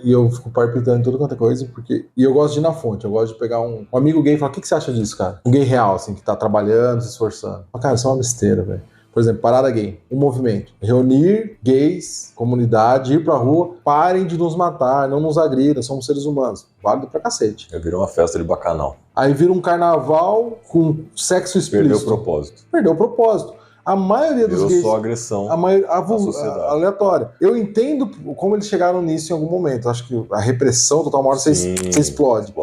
Speaker 1: E eu fico palpitando em tudo quanto é coisa, e eu gosto de ir na fonte, eu gosto de pegar um amigo gay e falar, o que você acha disso, cara? Um gay real, assim, que tá trabalhando, se esforçando. Mas, cara, isso é uma besteira, velho. Por exemplo, Parada Gay, um movimento. Reunir gays, comunidade, ir pra rua, parem de nos matar, não nos agridam, somos seres humanos. Válido pra cacete.
Speaker 2: Virou uma festa de bacanal.
Speaker 1: Aí vira um carnaval com sexo explícito.
Speaker 2: Perdeu o propósito.
Speaker 1: Perdeu o propósito. A maioria dos gays...
Speaker 2: Virou só agressão
Speaker 1: à sociedade. Aleatória. Eu entendo como eles chegaram nisso em algum momento. Acho que a repressão total, uma hora você explode.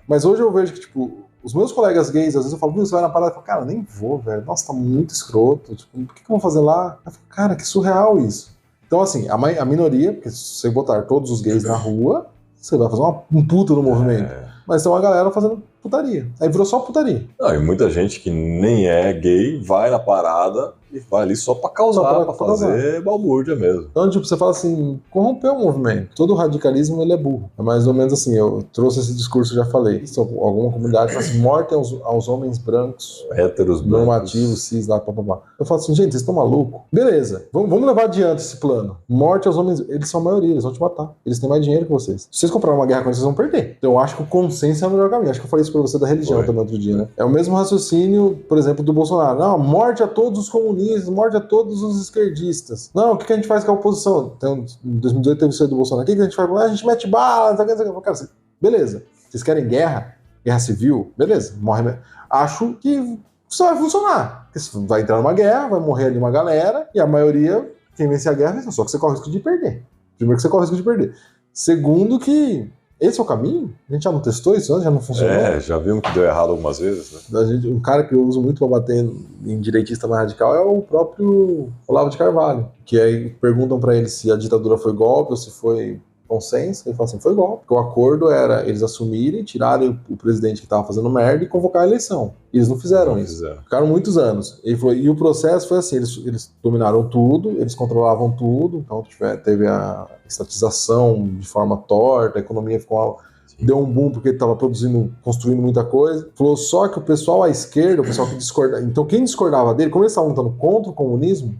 Speaker 1: Mas hoje eu vejo que, tipo, os meus colegas gays, às vezes eu falo, você vai na parada e falo, cara, nem vou, velho. Nossa, tá muito escroto. Tipo, o que eu vou fazer lá? Eu falo, cara, que surreal isso. Então, assim, a minoria, porque se você botar todos os gays na rua, você vai fazer um puta no movimento. Mas tem uma galera fazendo putaria. Aí virou só putaria.
Speaker 2: Não, e muita gente que nem é gay vai na parada e vai ali só pra causar, pra fazer balbúrdia mesmo.
Speaker 1: Então, tipo, você fala assim, corrompeu o movimento. Todo radicalismo, ele é burro. É mais ou menos assim, eu trouxe esse discurso, já falei. Alguma comunidade fala assim, morte aos homens brancos,
Speaker 2: héteros
Speaker 1: normativos, cis, lá, papapá. Eu falo assim, gente, vocês estão malucos? Beleza, vamos levar adiante esse plano. Morte aos homens, eles são a maioria, eles vão te matar. Eles têm mais dinheiro que vocês. Se vocês comprarem uma guerra com eles, vocês vão perder. Então eu acho que o consenso é o melhor caminho. Acho que eu falei isso pra você da religião também outro dia, né? É o mesmo raciocínio, por exemplo, do Bolsonaro. Não, morte a todos os comunistas, morte a todos os esquerdistas. Não, o que a gente faz com a oposição? Então, em 2018 teve isso aí do Bolsonaro. O que a gente faz? A gente mete bala, não sei o que. Cara, beleza. Vocês querem guerra? Guerra civil? Beleza. Morre. Acho que isso vai funcionar. Porque você vai entrar numa guerra, vai morrer ali uma galera, e a maioria, quem vencer a guerra, só que você corre o risco de perder. Primeiro que você corre o risco de perder. Segundo que esse é o caminho? A gente já não testou isso antes? Já não funcionou?
Speaker 2: Já vimos que deu errado algumas vezes, né?
Speaker 1: Um cara que eu uso muito pra bater em direitista mais radical é o próprio Olavo de Carvalho, que aí perguntam pra ele se a ditadura foi golpe ou se foi consenso. Ele fala assim, foi golpe. Porque o acordo era eles assumirem, tirarem o presidente que tava fazendo merda e convocar a eleição. E eles não fizeram isso. Ficaram muitos anos. E o processo foi assim, eles dominaram tudo, eles controlavam tudo, então teve a estatização de forma torta, a economia ficou... Deu um boom porque ele estava construindo muita coisa. Falou só que o pessoal à esquerda, o pessoal que discordava... Então quem discordava dele, como eles estavam lutando contra o comunismo,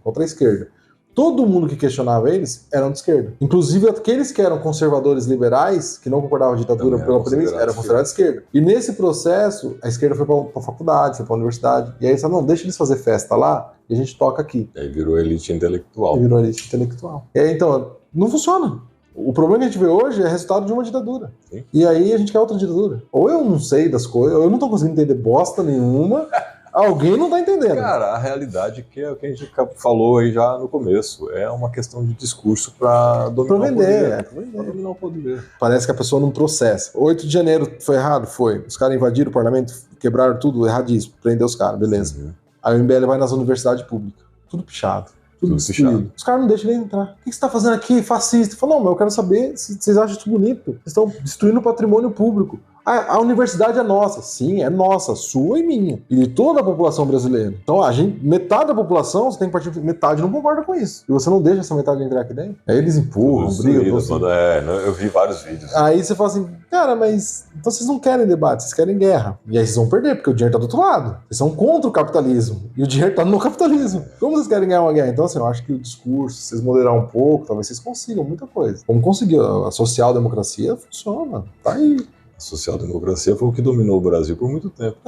Speaker 1: contra a esquerda, todo mundo que questionava eles eram de esquerda. Inclusive aqueles que eram conservadores liberais, que não concordavam com a ditadura pela premissa, eram considerados de esquerda. E nesse processo, a esquerda foi pra faculdade, foi pra universidade. E aí eles falaram, não, deixa eles fazer festa lá e a gente toca aqui.
Speaker 2: E aí virou elite intelectual.
Speaker 1: E aí, então, não funciona. O problema que a gente vê hoje é resultado de uma ditadura.
Speaker 2: Sim.
Speaker 1: E aí a gente quer outra ditadura. Ou eu não sei das coisas, ou eu não tô conseguindo entender bosta nenhuma... Alguém não tá entendendo.
Speaker 2: Cara, a realidade que é o que a gente falou aí já no começo. É uma questão de discurso pra dominar o poder.
Speaker 1: Parece que a pessoa não processa. 8 de janeiro foi errado? Foi. Os caras invadiram o parlamento, quebraram tudo, erradíssimo. Prendeu os caras, beleza. Uhum. Aí o MBL vai nas universidades públicas. Tudo pichado. Tudo destruído. Os caras não deixam ele entrar. O que você tá fazendo aqui, fascista? Falou, não, mas eu quero saber se vocês acham isso bonito. Vocês estão destruindo o patrimônio público. A universidade é nossa. Sim, é nossa, sua e minha. E de toda a população brasileira. Então, metade da população, você tem que partir de metade não concorda com isso. E você não deixa essa metade entrar aqui dentro. Aí eles empurram, brigam.
Speaker 2: Eu vi vários vídeos.
Speaker 1: Aí você fala assim, cara, mas então vocês não querem debate, vocês querem guerra. E aí vocês vão perder, porque o dinheiro tá do outro lado. Vocês são contra o capitalismo. E o dinheiro tá no capitalismo. Como vocês querem ganhar uma guerra? Então, assim, eu acho que o discurso, se vocês moderar um pouco, talvez vocês consigam muita coisa. Como conseguir? A social-democracia funciona. Tá aí.
Speaker 2: A social-democracia foi o que dominou o Brasil por muito tempo.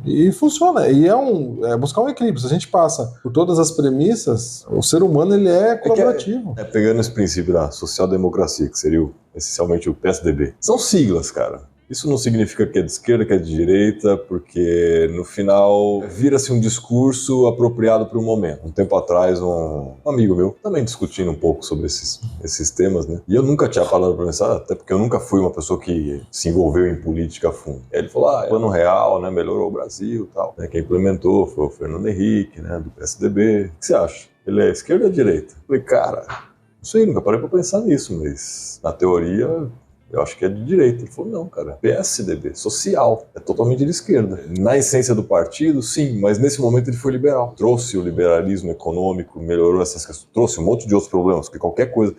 Speaker 1: E funciona. E é buscar um equilíbrio. Se a gente passa por todas as premissas, o ser humano ele é colaborativo.
Speaker 2: Pegando esse princípio da social-democracia, que seria essencialmente o PSDB. São siglas, cara. Isso não significa que é de esquerda, que é de direita, porque no final vira-se um discurso apropriado para o momento. Um tempo atrás, um amigo meu, também discutindo um pouco sobre esses temas, né? E eu nunca tinha falado para pensar, até porque eu nunca fui uma pessoa que se envolveu em política a fundo. E aí ele falou, plano real, né? Melhorou o Brasil e tal. Quem implementou foi o Fernando Henrique, né? Do PSDB. O que você acha? Ele é esquerda ou direita? Eu falei, cara, não sei, nunca parei para pensar nisso, mas na teoria Eu acho que é de direita. Ele falou, não, cara, PSDB, social, é totalmente de esquerda. Na essência do partido, sim, mas nesse momento ele foi liberal. Trouxe o liberalismo econômico, melhorou essas questões, trouxe um monte de outros problemas, porque qualquer coisa...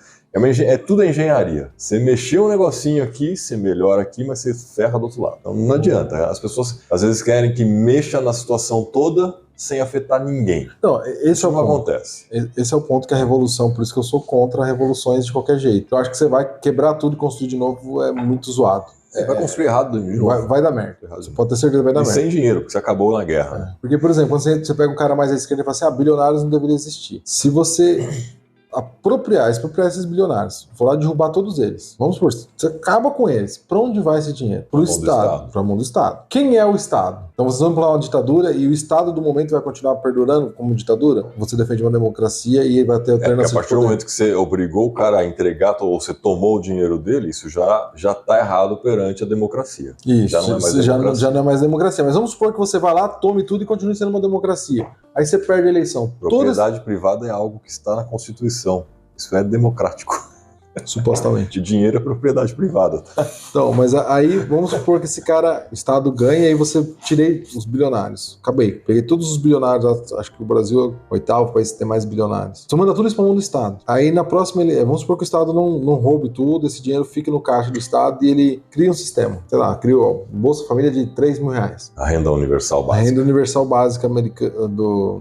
Speaker 2: tudo é engenharia. Você mexeu um negocinho aqui, você melhora aqui, mas você ferra do outro lado. Então não adianta. As pessoas às vezes querem que mexa na situação toda sem afetar ninguém.
Speaker 1: Não, esse
Speaker 2: não acontece.
Speaker 1: Esse é o ponto que a revolução, por isso que eu sou contra revoluções de qualquer jeito. Eu acho que você vai quebrar tudo e construir de novo é muito zoado.
Speaker 2: Você vai construir errado de novo.
Speaker 1: Vai dar merda. Você pode ter certeza que vai dar merda.
Speaker 2: Sem dinheiro, porque você acabou na guerra. Né?
Speaker 1: Porque, por exemplo, quando você pega um cara mais à esquerda e fala assim, bilionários não deveriam existir. Se você expropriar esses bilionários, for lá derrubar todos eles, vamos supor, você acaba com eles, pra onde vai esse dinheiro? Pro Estado, pra mão do Estado. Quem é o Estado? Então vocês vão pular uma ditadura e o Estado do momento vai continuar perdurando como ditadura? Você defende uma democracia e vai ter alternativa.
Speaker 2: A partir do momento que você obrigou o cara a entregar ou você tomou o dinheiro dele, isso já tá errado perante a democracia.
Speaker 1: Isso, já não é mais democracia. Já não é mais democracia. Mas vamos supor que você vai lá, tome tudo e continue sendo uma democracia. Aí você perde a eleição.
Speaker 2: Propriedade privada é algo que está na Constituição. Isso é democrático.
Speaker 1: Supostamente.
Speaker 2: De dinheiro é propriedade privada. Tá?
Speaker 1: Então, mas aí vamos supor que esse cara, o Estado ganha e aí você tirei os bilionários. Acabei. Peguei todos os bilionários, acho que o Brasil é o oitavo país que tem mais bilionários. Você manda tudo isso pra mão do Estado. Aí na próxima, vamos supor que o Estado não roube tudo, esse dinheiro fique no caixa do Estado e ele cria um sistema. Sei lá, criou Bolsa Família de R$3.000.
Speaker 2: A renda universal básica.
Speaker 1: A renda universal básica americana,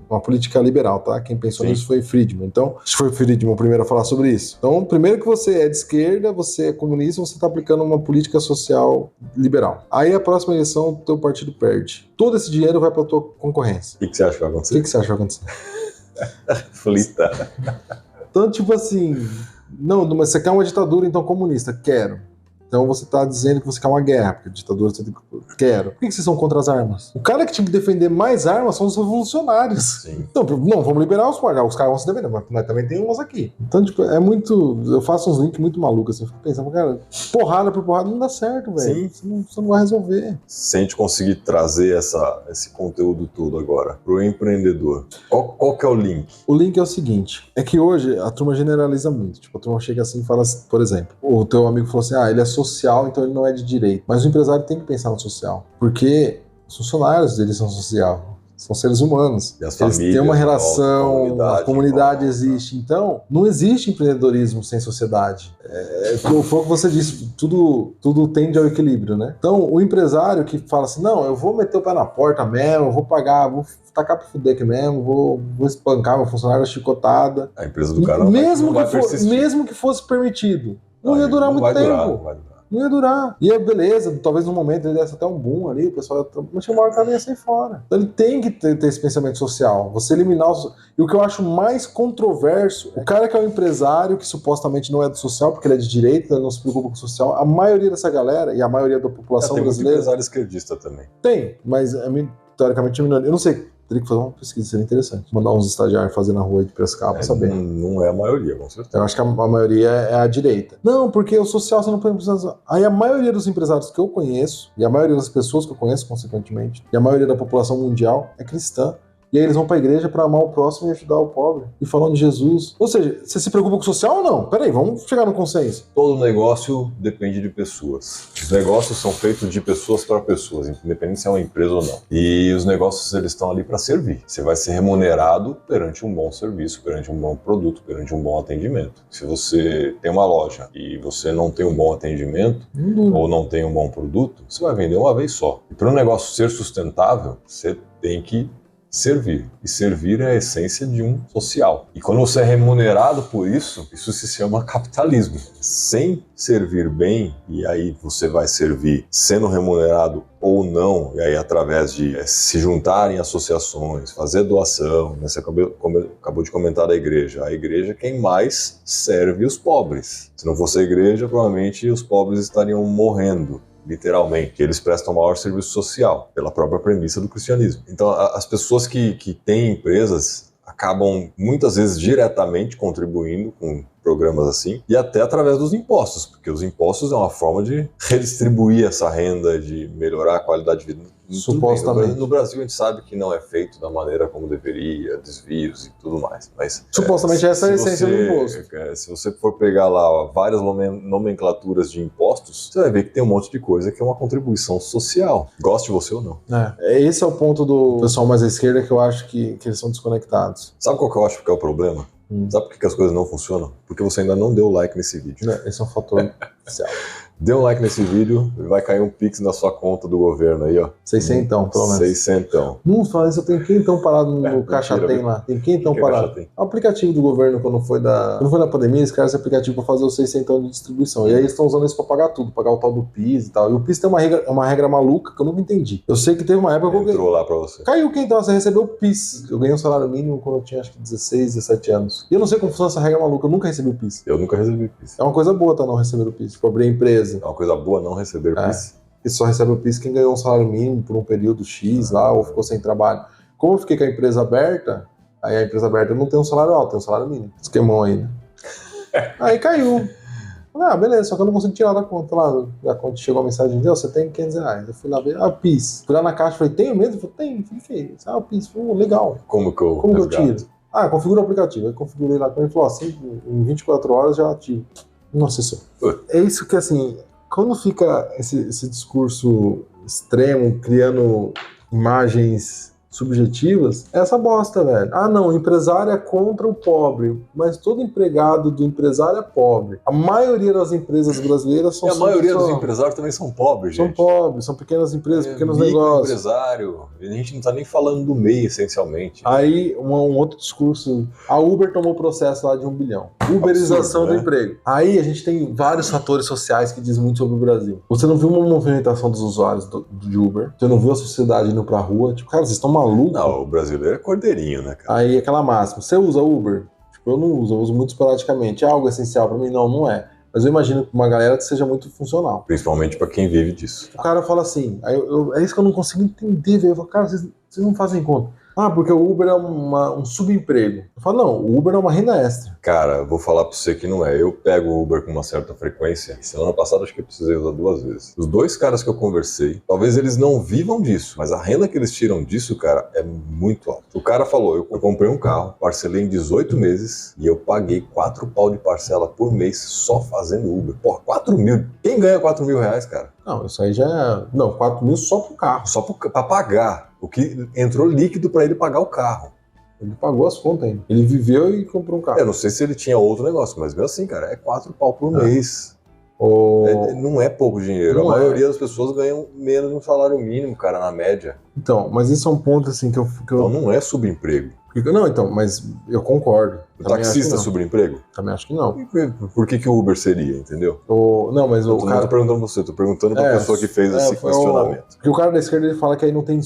Speaker 1: uma política liberal, tá? Quem pensou nisso foi Friedman. Então, foi Friedman o primeiro a falar sobre isso. Então, primeiro que você é de esquerda, você é comunista, você está aplicando uma política social liberal. Aí a próxima eleição, o teu partido perde. Todo esse dinheiro vai para tua concorrência.
Speaker 2: O que você acha que vai acontecer?
Speaker 1: O que você acha que vai acontecer?
Speaker 2: Flita.
Speaker 1: Então, tipo assim, não, mas você quer uma ditadura, então comunista? Quero. Então você está dizendo que você quer uma guerra, porque ditadura você tem que... Quero. Por que vocês são contra as armas? O cara que tinha que defender mais armas são os revolucionários.
Speaker 2: Sim.
Speaker 1: Então, não, vamos liberar os caras vão se defender, mas também tem umas aqui. Então, tipo, é muito... Eu faço uns links muito malucos, assim, eu fico pensando, cara, porrada por porrada não dá certo, velho. Você não vai resolver.
Speaker 2: Se a gente conseguir trazer esse conteúdo todo agora pro empreendedor, qual que é o link?
Speaker 1: O link é o seguinte, é que hoje a turma generaliza muito. Tipo, a turma chega assim e fala, assim, por exemplo, o teu amigo falou assim, ele é social, então ele não é de direito. Mas o empresário tem que pensar no social, porque os funcionários deles são social, são seres humanos.
Speaker 2: E as
Speaker 1: eles
Speaker 2: famílias,
Speaker 1: têm uma relação, a comunidade existe. Então, não existe empreendedorismo sem sociedade. Foi o que você disse, tudo tende ao equilíbrio, né? Então, o empresário que fala assim, não, eu vou meter o pé na porta mesmo, eu vou pagar, vou tacar pro fuder aqui mesmo, vou espancar meu funcionário chicotada.
Speaker 2: A empresa do cara
Speaker 1: mesmo que fosse permitido. Não ia durar muito tempo. Não ia durar. E é beleza, talvez no momento ele desse até um boom ali, o pessoal mas tinha uma hora que ela ia sair fora. Então ele tem que ter esse pensamento social. Você eliminar os... E o que eu acho mais controverso, o cara que é um empresário, que supostamente não é do social, porque ele é de direita, ele não se preocupa com o social, a maioria dessa galera, e a maioria da população brasileira...
Speaker 2: Tem empresário esquerdista também.
Speaker 1: Tem, mas teoricamente é minoria. Eu não sei... Teria que fazer uma pesquisa, seria interessante. Mandar uns estagiários fazer na rua de Piracicaba pra saber.
Speaker 2: Não é a maioria, com certeza.
Speaker 1: Eu acho que a maioria é a direita. Não, porque o social você não pode precisar. Aí a maioria dos empresários que eu conheço, e a maioria das pessoas que eu conheço, consequentemente, e a maioria da população mundial é cristã. E aí eles vão pra igreja pra amar o próximo e ajudar o pobre. E falando de Jesus. Ou seja, você se preocupa com o social ou não? Peraí, vamos chegar no consenso.
Speaker 2: Todo negócio depende de pessoas. Os negócios são feitos de pessoas para pessoas, independente se é uma empresa ou não. E os negócios, eles estão ali para servir. Você vai ser remunerado perante um bom serviço, perante um bom produto, perante um bom atendimento. Se você tem uma loja e você não tem um bom atendimento ou não tem um bom produto, você vai vender uma vez só. E para um negócio ser sustentável, você tem que servir. E servir é a essência de um social. E quando você é remunerado por isso se chama capitalismo. Sem servir bem, e aí você vai servir sendo remunerado ou não, e aí através de se juntar em associações, fazer doação, né? Você acabou de comentar da igreja. A igreja é quem mais serve os pobres. Se não fosse a igreja, provavelmente os pobres estariam morrendo. Literalmente, eles prestam maior serviço social, pela própria premissa do cristianismo. Então, as pessoas que têm empresas acabam, muitas vezes, diretamente contribuindo com programas assim, e até através dos impostos, porque os impostos é uma forma de redistribuir essa renda, de melhorar a qualidade de vida.
Speaker 1: Supostamente.
Speaker 2: No Brasil a gente sabe que não é feito da maneira como deveria, desvios e tudo mais. Mas
Speaker 1: supostamente essa é a essência do imposto.
Speaker 2: Se você for pegar lá várias nomenclaturas de impostos, você vai ver que tem um monte de coisa que é uma contribuição social. Goste você ou não.
Speaker 1: Esse é o ponto do pessoal mais à esquerda que eu acho que eles são desconectados.
Speaker 2: Sabe qual que eu acho que é o problema? Sabe por que as coisas não funcionam? Porque você ainda não deu like nesse vídeo.
Speaker 1: Esse é um fator oficial.
Speaker 2: Dê um like nesse vídeo, vai cair um pix na sua conta do governo aí, ó.
Speaker 1: 600, pelo menos.
Speaker 2: 600.
Speaker 1: Não fala isso, eu tenho quentão parado no Caixa Tem lá. Tem quentão parado. O aplicativo do governo, quando foi da pandemia, eles criaram esse aplicativo para fazer os 600 de distribuição. E aí eles estão usando isso para pagar tudo, pagar o tal do PIS e tal. E o PIS tem uma regra maluca que eu nunca entendi. Eu sei que teve uma época que eu ganhei.
Speaker 2: Entrou lá pra você.
Speaker 1: Caiu quentão, você recebeu o PIS. Eu ganhei um salário mínimo quando eu tinha acho que 16, 17 anos. E eu não sei como funciona essa regra maluca, eu nunca recebi o PIS.
Speaker 2: Eu nunca recebi PIS.
Speaker 1: É uma coisa boa tá não receber o PIS, tipo abrir empresa.
Speaker 2: É uma coisa boa não receber PIS.
Speaker 1: E só recebe o PIS quem ganhou um salário mínimo por um período X lá, ou ficou sem trabalho. Como eu fiquei com a empresa aberta, aí a empresa aberta não tem um salário alto, tem um salário mínimo. Esquemão aí, né? Aí caiu. Beleza, só que eu não consigo tirar da conta lá. Da conta chegou a mensagem, você tem R$500. Eu fui lá ver, PIS. Fui lá na caixa, falei, tenho mesmo? Eu falei, tenho. Fiquei. O PIS, legal.
Speaker 2: Como que eu
Speaker 1: tiro? Configura o aplicativo. Aí configurei lá, ele falou assim, em 24 horas já ativo. Nossa, isso. É isso que assim, quando fica esse discurso extremo, criando imagens subjetivas, é essa bosta, velho. Não, o empresário é contra o pobre, mas todo empregado do empresário é pobre. A maioria das empresas brasileiras são...
Speaker 2: E a maioria dos empresários também são pobres, gente.
Speaker 1: São pobres, são pequenas empresas, pequenos negócios.
Speaker 2: Empresário, a gente não tá nem falando do MEI, essencialmente.
Speaker 1: Aí, um outro discurso, a Uber tomou processo lá de 1 bilhão. Uberização do emprego. Aí a gente tem vários fatores sociais que dizem muito sobre o Brasil. Você não viu uma movimentação dos usuários de Uber, você não viu a sociedade indo pra rua, tipo, cara, vocês estão malucos.
Speaker 2: Não, o brasileiro é cordeirinho, né, cara?
Speaker 1: Aí aquela máxima, você usa Uber? Tipo, eu não uso, eu uso muito esporadicamente. É algo essencial pra mim? Não é. Mas eu imagino que uma galera que seja muito funcional.
Speaker 2: Principalmente pra quem vive disso.
Speaker 1: O cara fala assim, é isso que eu não consigo entender, velho. Eu falo, cara, vocês não fazem conta. Porque o Uber é um subemprego. Eu falo, não, o Uber é uma renda extra.
Speaker 2: Cara, eu vou falar pra você que não é. Eu pego o Uber com uma certa frequência. Semana passada acho que eu precisei usar 2 vezes. Os 2 caras que eu conversei, talvez eles não vivam disso, mas a renda que eles tiram disso, cara, é muito alta. O cara falou, eu comprei um carro, parcelei em 18 meses e eu paguei 4 pau de parcela por mês só fazendo Uber. Pô, 4 mil. Quem ganha 4 mil reais, cara?
Speaker 1: Não, isso aí já é... Não, 4 mil só pro carro.
Speaker 2: Só pra pagar. O que entrou líquido pra ele pagar o carro.
Speaker 1: Ele pagou as contas ainda. Ele viveu e comprou um carro.
Speaker 2: Eu não sei se ele tinha outro negócio, mas mesmo assim, cara, é 4 pau por mês. Não é pouco dinheiro. A maioria das pessoas ganham menos de um salário mínimo, cara, na média.
Speaker 1: Então, mas isso é um ponto assim que eu...
Speaker 2: Então não é subemprego.
Speaker 1: Não, então, mas eu concordo.
Speaker 2: O taxista é subemprego?
Speaker 1: Também acho que não.
Speaker 2: Por que o Uber seria, entendeu?
Speaker 1: Não, mas o cara...
Speaker 2: Não tô perguntando você, tô perguntando pra pessoa que fez esse questionamento.
Speaker 1: Porque o cara da esquerda ele fala que aí não tem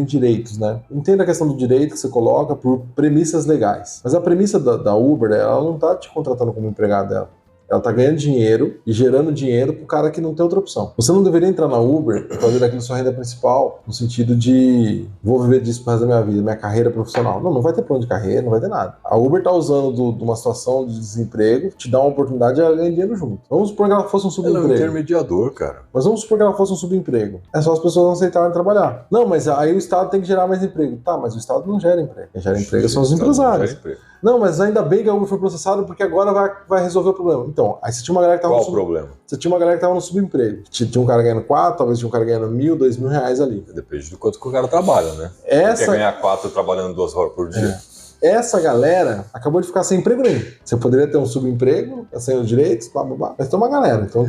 Speaker 1: direitos, né? Entenda a questão do direito que você coloca por premissas legais. Mas a premissa da Uber, ela não tá te contratando como empregado dela. Ela tá ganhando dinheiro e gerando dinheiro pro cara que não tem outra opção. Você não deveria entrar na Uber e fazer daquilo sua renda principal, no sentido de vou viver disso pro resto da minha vida, minha carreira profissional. Não vai ter plano de carreira, não vai ter nada. A Uber tá usando de uma situação de desemprego, te dá uma oportunidade de ganhar dinheiro junto. Vamos supor que ela fosse um subemprego.
Speaker 2: Ela é um intermediador, cara.
Speaker 1: Mas vamos supor que ela fosse um subemprego. É só as pessoas não aceitarem trabalhar. Não, mas aí o Estado tem que gerar mais emprego. Tá, mas o Estado não gera emprego. Quem gera emprego são os empresários. Não, mas ainda bem que a Uber foi processada porque agora vai resolver o problema. Então, aí você tinha uma galera que tava
Speaker 2: Qual o problema?
Speaker 1: Você tinha uma galera que tava no subemprego. Tinha um cara ganhando 4, talvez tinha um cara ganhando 1.000, 2.000 reais ali.
Speaker 2: Depende do quanto que o cara trabalha, né? Quer ganhar 4 trabalhando 2 horas por dia.
Speaker 1: Essa galera acabou de ficar sem emprego nenhum. Você poderia ter um subemprego, sem os direitos, blá, blá, blá. Mas tem uma galera. Então...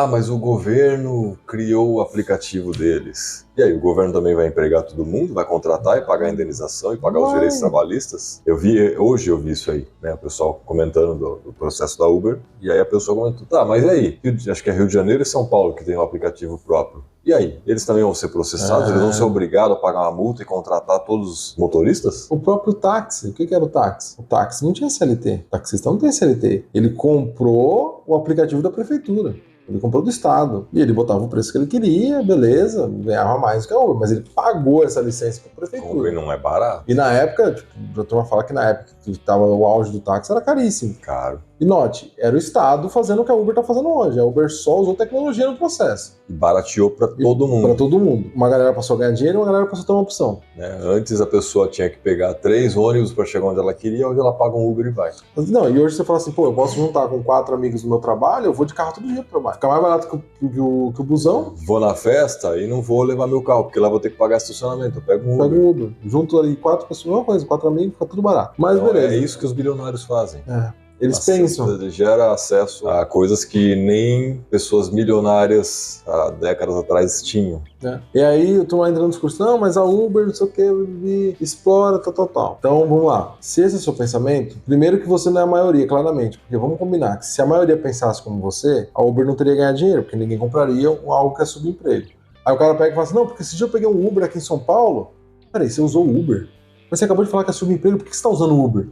Speaker 2: mas o governo criou o aplicativo deles. E aí, o governo também vai empregar todo mundo, vai contratar e pagar a indenização e pagar os direitos trabalhistas? Hoje eu vi isso aí, né? O pessoal comentando do processo da Uber. E aí a pessoa comentou, mas e aí? Acho que é Rio de Janeiro e São Paulo que tem um aplicativo próprio. E aí? Eles também vão ser processados? Eles vão ser obrigados a pagar uma multa e contratar todos os motoristas?
Speaker 1: O próprio táxi. O que era o táxi? O táxi não tinha CLT. O taxista não tem CLT. Ele comprou o aplicativo da prefeitura. Ele comprou do Estado. E ele botava o preço que ele queria, beleza, ganhava mais do que a Uber. Mas ele pagou essa licença para a prefeitura.
Speaker 2: Uber não é barato.
Speaker 1: E na época, a turma fala que na época que estava o auge do táxi era caríssimo.
Speaker 2: Caro.
Speaker 1: E note, era o Estado fazendo o que a Uber está fazendo hoje. A Uber só usou tecnologia no processo.
Speaker 2: E barateou para todo mundo.
Speaker 1: Para todo mundo. Uma galera passou a ganhar dinheiro e uma galera passou a ter uma opção.
Speaker 2: Né? Antes a pessoa tinha que pegar 3 ônibus para chegar onde ela queria, hoje ela paga um Uber e vai.
Speaker 1: Não, e hoje você fala assim, pô, eu posso juntar com 4 amigos no meu trabalho, eu vou de carro todo dia pro trabalho. Fica mais barato que o busão.
Speaker 2: Vou na festa e não vou levar meu carro, porque lá vou ter que pagar estacionamento. Eu pego um Uber.
Speaker 1: Pega um Uber. Junto ali 4 pessoas, mesma coisa, 4 amigos, fica tudo barato. Mas
Speaker 2: então,
Speaker 1: beleza.
Speaker 2: é isso que os bilionários fazem.
Speaker 1: Eles pensam.
Speaker 2: Gera acesso a coisas que nem pessoas milionárias há décadas atrás tinham.
Speaker 1: E aí eu tô lá entrando no discurso, não, mas a Uber, não sei o que, explora, tal. Então vamos lá. Se esse é o seu pensamento, primeiro que você não é a maioria, claramente. Porque vamos combinar que se a maioria pensasse como você, a Uber não teria ganhado dinheiro, porque ninguém compraria algo que é subemprego. Aí o cara pega e fala assim, não, porque esse dia eu peguei um Uber aqui em São Paulo. Peraí, você usou o Uber? Mas você acabou de falar que é subemprego, por que você está usando o Uber?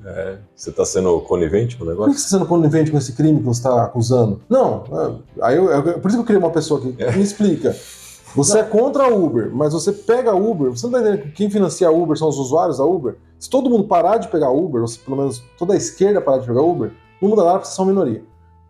Speaker 2: Você está sendo conivente com o negócio?
Speaker 1: Por que você está sendo conivente com esse crime que você está acusando? Não, por isso que eu queria uma pessoa que me explica. Você é contra a Uber, mas você pega a Uber, você não está entendendo que quem financia a Uber são os usuários da Uber? Se todo mundo parar de pegar Uber, ou se pelo menos toda a esquerda parar de pegar Uber, não muda nada porque vocês são minoria.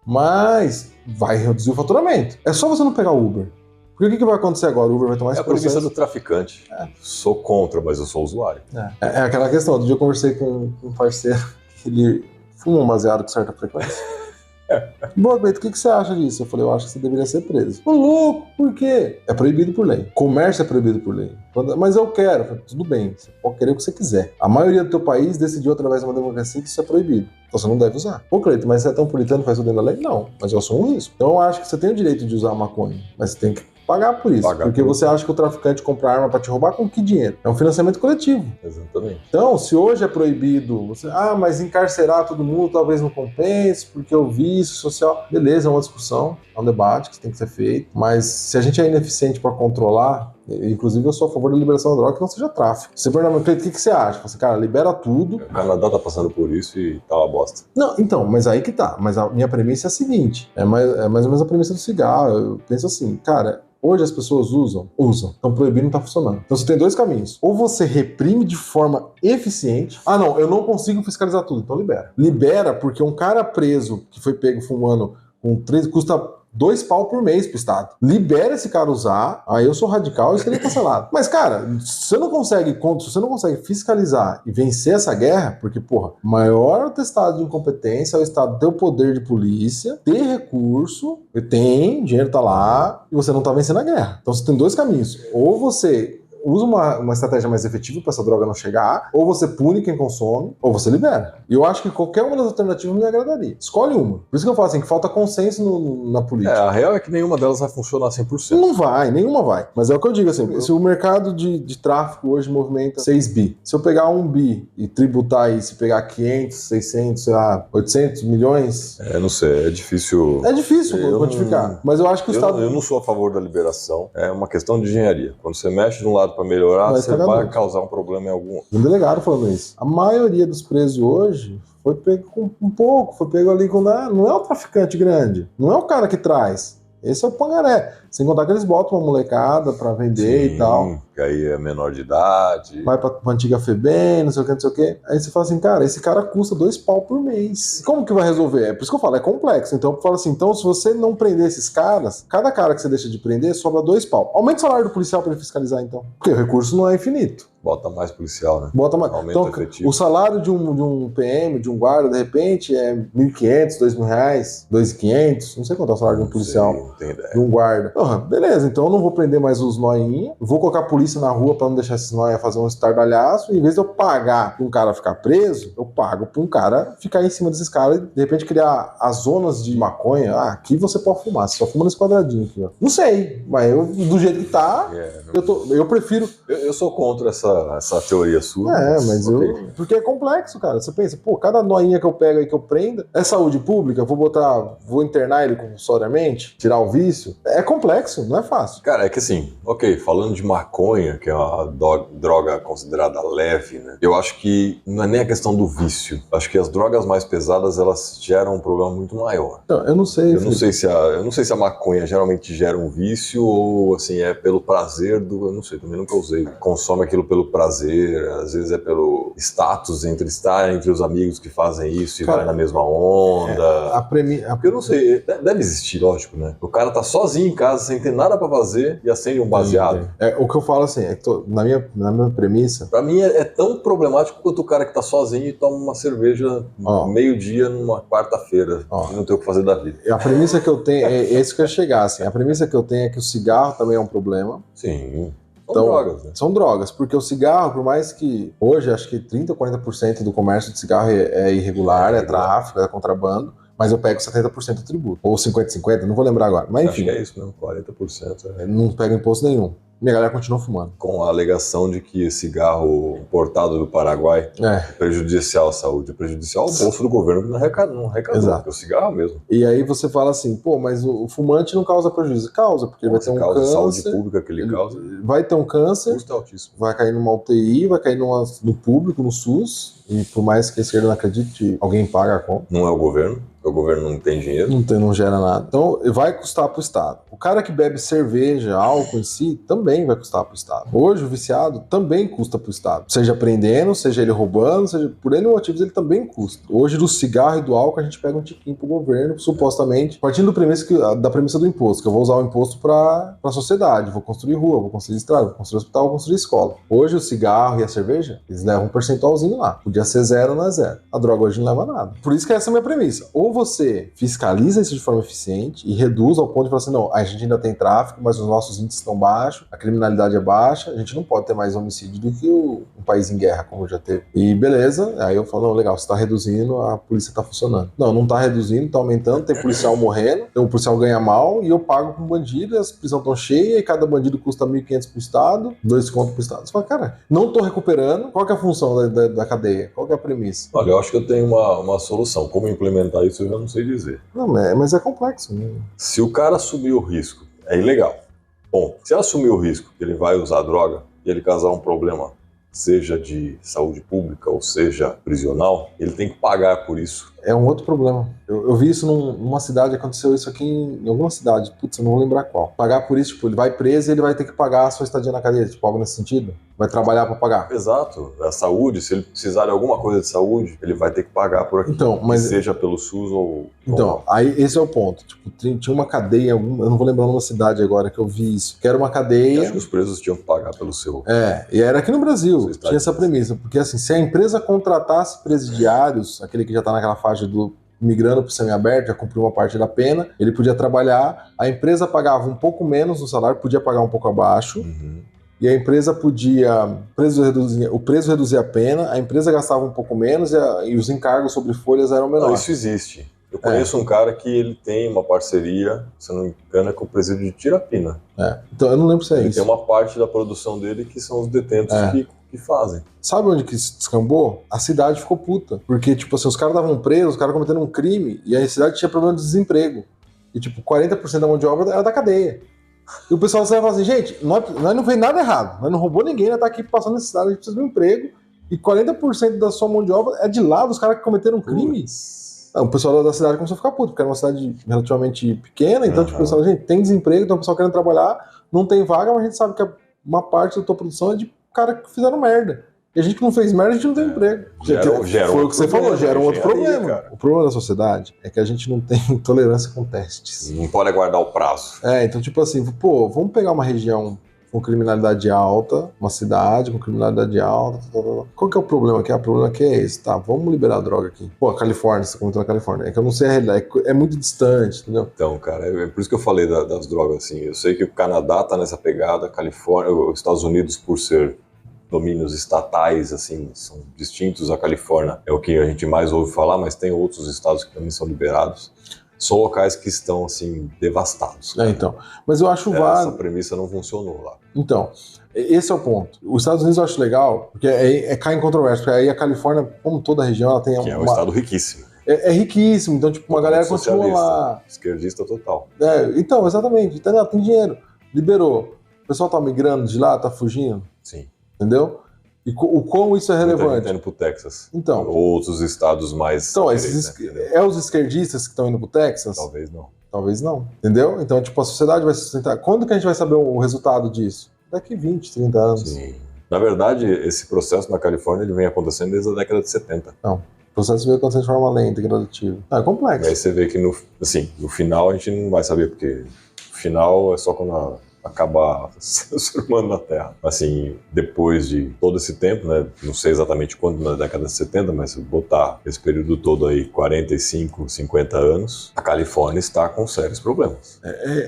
Speaker 1: Mas vai reduzir o faturamento. É só você não pegar Uber. Porque o que vai acontecer agora? O Uber vai tomar esse processo?
Speaker 2: É a premissa do traficante. Sou contra, mas eu sou usuário.
Speaker 1: É aquela questão. Outro dia eu conversei com um parceiro que ele fuma um baseado com certa frequência. Bom, Beto, o que você acha disso? Eu falei, eu acho que você deveria ser preso. Ô, louco, por quê? É proibido por lei. Comércio é proibido por lei. Mas eu quero. Eu falei, tudo bem, você pode querer o que você quiser. A maioria do teu país decidiu através de uma democracia que isso é proibido. Então você não deve usar. Pô, Cleiton, mas você é tão puritano, faz tudo dentro da lei? Não, mas eu sou um risco. Então eu acho que você tem o direito de usar a maconha, mas você tem que pagar por isso. Porque você acha que o traficante compra arma pra te roubar com que dinheiro? É um financiamento coletivo.
Speaker 2: Exatamente.
Speaker 1: Então, se hoje é proibido, mas encarcerar todo mundo talvez não compense, porque o vício social... Beleza, é uma discussão, é um debate que tem que ser feito, mas se a gente é ineficiente para controlar, inclusive eu sou a favor da liberação da droga que não seja tráfico. Você pergunta, o que você acha? Você, cara, libera tudo.
Speaker 2: O Canadá tá passando por isso e tá uma bosta.
Speaker 1: Não, então, mas aí que tá. Mas a minha premissa é a seguinte, é mais ou menos a premissa do cigarro. Eu penso assim, cara... Hoje as pessoas usam. Então proibir não tá funcionando. Então você tem 2 caminhos. Ou você reprime de forma eficiente. Ah, não, eu não consigo fiscalizar tudo. Então libera. Libera porque um cara preso que foi pego fumando com 3 custa 2 pau por mês pro Estado. Libera esse cara usar, aí eu sou radical e seria cancelado. Mas, cara, se você não consegue fiscalizar e vencer essa guerra, porque, porra, maior atestado de incompetência é o Estado ter o poder de polícia, ter recurso, dinheiro tá lá, e você não tá vencendo a guerra. Então você tem 2 caminhos. Ou você usa uma estratégia mais efetiva para essa droga não chegar, ou você pune quem consome, ou você libera. E eu acho que qualquer uma das alternativas me agradaria. Escolhe uma. Por isso que eu falo assim, que falta consenso na política.
Speaker 2: A real é que nenhuma delas vai funcionar 100%.
Speaker 1: Não vai, nenhuma vai. Mas é o que eu digo assim, se o mercado de tráfico hoje movimenta 6 bi, se eu pegar 1 bi e tributar aí, se pegar 500, 600, sei lá, 800 milhões...
Speaker 2: não sei, é difícil...
Speaker 1: É difícil quantificar. Mas eu acho que o Estado...
Speaker 2: Eu não sou a favor da liberação. É uma questão de engenharia. Quando você mexe de um lado para melhorar, você vai causar um problema em algum.
Speaker 1: Um delegado falando isso. A maioria dos presos hoje foi pego com um pouco, foi pego ali com... Não é o traficante grande, não é o cara que traz. Esse é o pangaré. Sem contar que eles botam uma molecada pra vender e tal.
Speaker 2: Que aí é menor de idade.
Speaker 1: Vai pra antiga FEBEM, não sei o que. Aí você fala assim, cara, esse cara custa 2 pau por mês. Como que vai resolver? É por isso que eu falo, é complexo. Então eu falo assim, então se você não prender esses caras, cada cara que você deixa de prender sobra 2 pau. Aumenta o salário do policial pra ele fiscalizar, então. Porque o recurso não é infinito.
Speaker 2: Bota mais policial, né?
Speaker 1: Bota mais.
Speaker 2: Aumenta
Speaker 1: então,
Speaker 2: efetivo.
Speaker 1: O salário de um PM, de um guarda, de repente, é R$1.500, R$2.000, R$2.500. Não sei quanto é o salário de um policial.
Speaker 2: Não tenho ideia.
Speaker 1: De um guarda. Beleza, então eu não vou prender mais os noinhos. Vou colocar a polícia na rua pra não deixar esses noinhos fazer um estardalhaço. E em vez de eu pagar pra um cara ficar preso, eu pago pra um cara ficar em cima desses caras e de repente criar as zonas de maconha. Aqui você pode fumar, você só fuma nesse quadradinho aqui, ó. Não sei, mas eu, do jeito que tá, eu prefiro.
Speaker 2: Eu sou contra essa teoria sua.
Speaker 1: Mas porque é complexo, cara. Você pensa, cada noinha que eu pego aí que eu prenda é saúde pública, vou internar ele compulsoriamente, tirar o vício. É complexo, não é fácil.
Speaker 2: Cara, é que assim, falando de maconha, que é uma droga considerada leve, né? Eu acho que não é nem a questão do vício. Acho que as drogas mais pesadas, elas geram um problema muito maior.
Speaker 1: Não, eu não sei.
Speaker 2: Eu não sei se a maconha geralmente gera um vício ou, assim, é pelo prazer do... Eu não sei, também nunca usei. Consome aquilo pelo pelo prazer, às vezes é pelo status entre estar entre os amigos que fazem isso e
Speaker 1: Cara,
Speaker 2: vai na mesma onda. Porque eu não sei, deve existir, lógico, né? O cara tá sozinho em casa, sem ter nada pra fazer e acende um baseado.
Speaker 1: O que eu falo assim, é que na minha premissa...
Speaker 2: Pra mim é tão problemático quanto o cara que tá sozinho e toma uma cerveja meio-dia numa quarta-feira e não tem o que fazer da vida.
Speaker 1: A premissa que eu tenho, é isso que eu ia chegar, assim, a premissa que eu tenho é que o cigarro também é um problema.
Speaker 2: Sim.
Speaker 1: Então,
Speaker 2: drogas, né?
Speaker 1: São drogas, porque o cigarro, por mais que hoje acho que 30% ou 40% do comércio de cigarro é irregular, é tráfico, é contrabando, mas eu pego 70% do tributo. Ou 50-50, não vou lembrar agora. Mas enfim.
Speaker 2: Acho que é isso mesmo, 40%.
Speaker 1: Não pego imposto nenhum. Minha galera continua fumando.
Speaker 2: Com a alegação de que cigarro importado do Paraguai é prejudicial à saúde, é prejudicial ao bolso do governo que não arrecadou, porque o cigarro mesmo.
Speaker 1: E aí você fala assim, pô, mas o fumante não causa prejuízo. Causa, porque ele vai ter um câncer.
Speaker 2: Saúde pública que ele causa.
Speaker 1: Vai ter um câncer.
Speaker 2: Custo altíssimo.
Speaker 1: Vai cair numa UTI, vai cair no público, no SUS. E por mais que a esquerda não acredite, alguém paga a conta.
Speaker 2: Não é o governo. O governo não tem dinheiro.
Speaker 1: Não gera nada. Então, vai custar para o Estado. O cara que bebe cerveja, álcool em si, também vai custar para o Estado. Hoje, o viciado também custa para o Estado. Seja prendendo, seja ele roubando, seja por N motivos, ele também custa. Hoje, do cigarro e do álcool, a gente pega um tiquinho pro governo, supostamente, partindo da premissa do imposto, que eu vou usar o imposto para a sociedade. Vou construir rua, vou construir estrada, vou construir hospital, vou construir escola. Hoje, o cigarro e a cerveja, eles levam um percentualzinho lá. Podia ser zero, não é zero. A droga hoje não leva nada. Por isso que essa é a minha premissa. Ou você fiscaliza isso de forma eficiente e reduz ao ponto de falar assim, não, a gente ainda tem tráfico, mas os nossos índices estão baixos, a criminalidade é baixa, a gente não pode ter mais homicídio do que um país em guerra, como já teve. E beleza, aí eu falo, não, legal, você tá reduzindo, a polícia tá funcionando. Não tá reduzindo, tá aumentando, tem policial morrendo, então o policial ganha mal e eu pago com bandido, e as prisões estão cheias e cada bandido custa 1.500 pro Estado, 2 contos pro Estado. Você fala, cara, não tô recuperando, qual que é a função da cadeia? Qual que é a premissa?
Speaker 2: Olha, eu acho que eu tenho uma solução. Como implementar isso, eu já não sei dizer.
Speaker 1: Não, mas é complexo. Né?
Speaker 2: Se o cara assumir o risco, é ilegal. Bom, se assumir o risco que ele vai usar droga e ele causar um problema, seja de saúde pública ou seja prisional, ele tem que pagar por isso.
Speaker 1: É um outro problema. Eu vi isso numa cidade, aconteceu isso aqui em alguma cidade, putz, eu não vou lembrar qual. Pagar por isso, tipo, ele vai preso e ele vai ter que pagar a sua estadia na cadeia, tipo, algo nesse sentido. Vai trabalhar para pagar.
Speaker 2: Exato. A saúde, se ele precisar de alguma coisa de saúde, ele vai ter que pagar por aqui.
Speaker 1: Então, mas...
Speaker 2: seja pelo SUS ou...
Speaker 1: Então, aí esse é o ponto. Tipo, tinha uma cadeia, eu não vou lembrar numa cidade agora que eu vi isso, que era uma cadeia...
Speaker 2: Eu acho que os presos tinham que pagar pelo seu...
Speaker 1: E era aqui no Brasil, tinha essa premissa. Porque assim, se a empresa contratasse presidiários, aquele que já tá naquela faixa do migrando para o semiaberto, já cumpriu uma parte da pena, ele podia trabalhar, a empresa pagava um pouco menos no salário, podia pagar um pouco abaixo, e a empresa podia, o preso reduzia a pena, a empresa gastava um pouco menos e os encargos sobre folhas eram menores.
Speaker 2: Não, isso existe. Eu conheço um cara que ele tem uma parceria, se não me engano, é com o presídio de Tirapina.
Speaker 1: Então eu não lembro se é
Speaker 2: ele
Speaker 1: isso.
Speaker 2: Tem uma parte da produção dele que são os detentos que fazem.
Speaker 1: Sabe onde que isso descambou? A cidade ficou puta. Porque, tipo assim, os caras estavam presos, os caras cometendo um crime, e a cidade tinha problema de desemprego. E, tipo, 40% da mão de obra era da cadeia. E o pessoal sai e fala assim, gente, nós não fez nada errado, nós não roubou ninguém, nós tá aqui passando necessidade, a gente precisa de um emprego, e 40% da sua mão de obra é de lá dos caras que cometeram crimes. O pessoal da cidade começou a ficar puto, porque era uma cidade relativamente pequena, então, tipo, o pessoal, gente, tem desemprego, então o pessoal querendo trabalhar, não tem vaga, mas a gente sabe que uma parte da tua produção é de cara que fizeram merda. E a gente que não fez merda, a gente não tem emprego. Foi o que você falou, gera um outro problema. O problema da sociedade é que a gente não tem tolerância com testes.
Speaker 2: Não pode aguardar o prazo.
Speaker 1: Então, tipo assim, pô, vamos pegar uma região com criminalidade alta, uma cidade com criminalidade alta, qual que é o problema aqui? O problema aqui é esse, tá, vamos liberar a droga aqui. Pô, a Califórnia, você comentou na Califórnia, é que eu não sei a realidade, é muito distante, entendeu?
Speaker 2: Então, cara, é por isso que eu falei das drogas, assim, eu sei que o Canadá tá nessa pegada, a Califórnia, os Estados Unidos, por ser domínios estatais, assim, são distintos. A Califórnia é o que a gente mais ouve falar, mas tem outros estados que também são liberados. São locais que estão, assim, devastados.
Speaker 1: Então. Mas eu acho válido.
Speaker 2: Essa premissa não funcionou lá.
Speaker 1: Então, esse é o ponto. Os Estados Unidos eu acho legal, porque cai em controvérsia, porque aí a Califórnia, como toda a região, ela tem
Speaker 2: que é um estado riquíssimo.
Speaker 1: É riquíssimo, então, tipo, uma galera continua lá.
Speaker 2: Esquerdista total.
Speaker 1: Então, exatamente. Então, tem dinheiro. Liberou. O pessoal tá migrando de lá, tá fugindo.
Speaker 2: Sim.
Speaker 1: Entendeu? E o quão isso é relevante.
Speaker 2: Tá indo pro Texas.
Speaker 1: Então.
Speaker 2: Ou outros estados mais...
Speaker 1: Então, os esquerdistas que estão indo pro Texas?
Speaker 2: Talvez não.
Speaker 1: Talvez não. Entendeu? Então, tipo, a sociedade vai se sustentar. Quando que a gente vai saber o resultado disso? Daqui 20, 30 anos.
Speaker 2: Sim. Na verdade, esse processo na Califórnia ele vem acontecendo desde a década de 70.
Speaker 1: Não. O processo veio acontecendo de forma lenta e gradativa. É complexo.
Speaker 2: E aí você vê que no final a gente não vai saber, porque o final é só quando acabar o ser humano na Terra. Assim, depois de todo esse tempo, né, não sei exatamente quando, na década de 70, mas se botar esse período todo aí, 45, 50 anos, a Califórnia está com sérios problemas.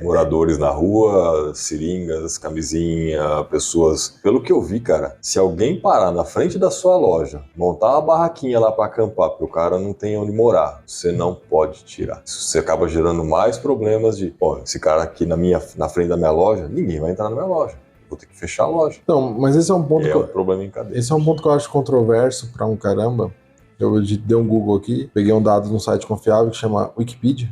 Speaker 2: Moradores na rua, seringas, camisinha, pessoas... Pelo que eu vi, cara, se alguém parar na frente da sua loja, montar uma barraquinha lá para acampar, porque o cara não tem onde morar, você não pode tirar. Você acaba gerando mais problemas de, pô, esse cara aqui na frente da minha loja, ninguém vai entrar na minha loja. Vou ter que fechar a loja.
Speaker 1: Então, mas esse é um ponto
Speaker 2: um problema em cadeia.
Speaker 1: Esse é um ponto que eu acho controverso pra um caramba. Eu dei um Google aqui, peguei um dado num site confiável que chama Wikipedia.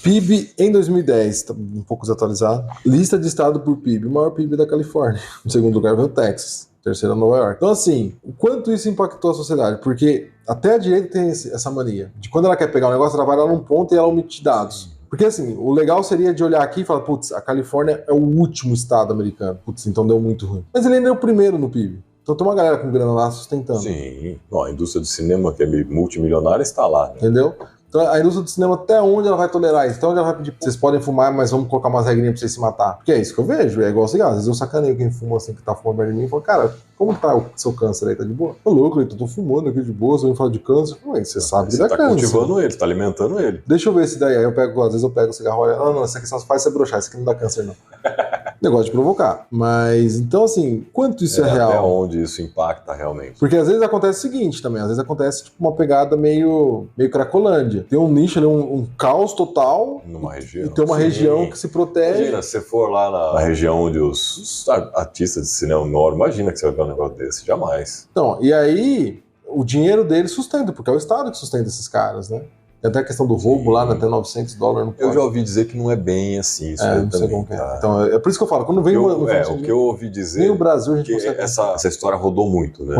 Speaker 1: PIB em 2010, tá um pouco desatualizado. Lista de estado por PIB. O maior PIB da Califórnia. No segundo lugar veio o Texas. Terceiro, Nova York. Então, assim, o quanto isso impactou a sociedade? Porque até a direita tem essa mania. De quando ela quer pegar um negócio, ela vai lá num ponto e ela omite dados. Porque, assim, o legal seria de olhar aqui e falar, putz, a Califórnia é o último estado americano. Putz, então deu muito ruim. Mas ele ainda é o primeiro no PIB. Então tem uma galera com grana lá sustentando.
Speaker 2: Sim. Bom, a indústria do cinema, que é multimilionária, está lá, né?
Speaker 1: Entendeu? Então a indústria do cinema, até onde ela vai tolerar isso? Até onde ela vai pedir, vocês podem fumar, mas vamos colocar umas regrinhas pra vocês se matar? Porque é isso que eu vejo, é igual cigarro. Às vezes eu sacaneio quem fuma assim, que tá fumando perto de mim, e falo, cara, como tá o seu câncer aí? Tá de boa? Tô louco, eu tô fumando aqui de boa, você vem falar de câncer. Ué, você sabe que dá
Speaker 2: câncer. Você tá cultivando ele, tá alimentando ele.
Speaker 1: Deixa eu ver esse daí. Aí às vezes eu pego o cigarro e olho, não, essa aqui só faz você broxar, isso aqui não dá câncer não. Negócio de provocar. Mas, então assim, quanto isso é real?
Speaker 2: Até onde isso impacta realmente?
Speaker 1: Porque às vezes acontece o seguinte também, às vezes acontece tipo uma pegada meio Cracolândia. Tem um nicho ali, um caos total.
Speaker 2: Numa região.
Speaker 1: E tem uma região que se protege.
Speaker 2: Imagina, se você for lá na região onde os artistas de cinema moram, imagina que você vai ver um negócio desse, jamais.
Speaker 1: Então, e aí o dinheiro deles sustenta, porque é o Estado que sustenta esses caras, né? Tem até a questão do roubo lá, até $900 no
Speaker 2: Eu já ouvi dizer que não é bem assim, isso
Speaker 1: não sei como que é. Então, é por isso que eu falo, quando vem
Speaker 2: o que eu ouvi dizer...
Speaker 1: Nem o Brasil a gente
Speaker 2: consegue... Essa história rodou muito, né?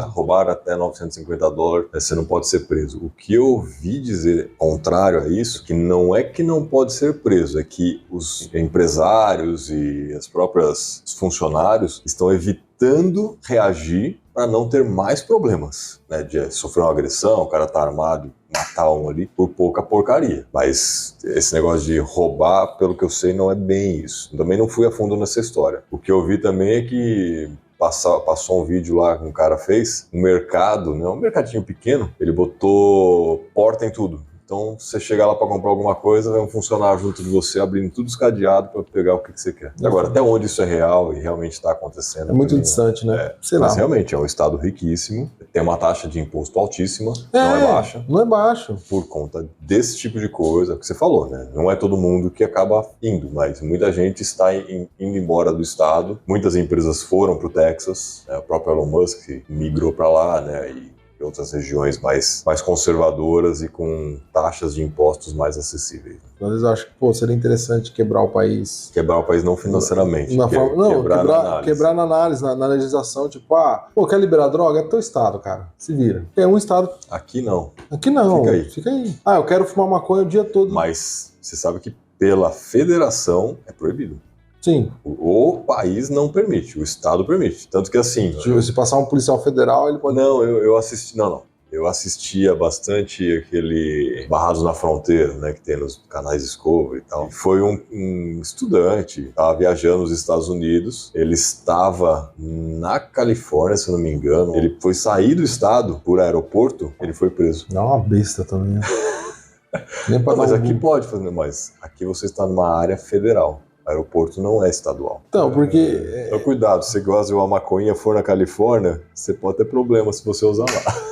Speaker 2: Roubaram até $950, você não pode ser preso. O que eu ouvi dizer, contrário a isso, que não pode ser preso, é que os empresários e as próprias funcionários estão evitando reagir para não ter mais problemas, né? De sofrer uma agressão, o cara tá armado, matar um ali por pouca porcaria. Mas esse negócio de roubar, pelo que eu sei, não é bem isso. Também não fui a fundo nessa história. O que eu vi também é que passou um vídeo lá que um cara fez, um mercado, né? Um mercadinho pequeno, ele botou porta em tudo. Então, você chegar lá para comprar alguma coisa, vai um funcionário junto de você, abrindo tudo os cadeados para pegar o que você quer. Agora, até onde isso é real e realmente está acontecendo?
Speaker 1: É muito distante, né?
Speaker 2: Sei lá. Mas realmente é um estado riquíssimo, tem uma taxa de imposto altíssima, não é baixa.
Speaker 1: Não é baixo.
Speaker 2: Por conta desse tipo de coisa que você falou, né? Não é todo mundo que acaba indo, mas muita gente está indo embora do estado. Muitas empresas foram para o Texas, né? O próprio Elon Musk migrou para lá, né? E outras regiões mais conservadoras e com taxas de impostos mais acessíveis.
Speaker 1: Às vezes eu acho que seria interessante quebrar o país.
Speaker 2: Quebrar o país não financeiramente.
Speaker 1: Quebrar na análise, na legislação, tipo, quer liberar droga? É teu estado, cara. Se vira. É um estado.
Speaker 2: Aqui não.
Speaker 1: Aqui não. Fica aí. Eu quero fumar maconha o dia todo.
Speaker 2: Mas você sabe que pela federação é proibido.
Speaker 1: Sim.
Speaker 2: O país não permite, o estado permite. Tanto que assim...
Speaker 1: Se passar um policial federal, ele pode...
Speaker 2: Não, eu assisti... Não. Eu assistia bastante aquele Barrados na Fronteira, né, que tem nos canais Discovery e tal. Foi um estudante, estava viajando nos Estados Unidos, ele estava na Califórnia, se eu não me engano. Ele foi sair do estado por aeroporto, ele foi preso.
Speaker 1: Não, uma besta também.
Speaker 2: Nem não, mas aqui pode fazer, mas aqui você está numa área federal. Aeroporto não é estadual.
Speaker 1: Então, porque...
Speaker 2: Então, cuidado, se você gosta de uma maconha for na Califórnia, você pode ter problema se você usar lá.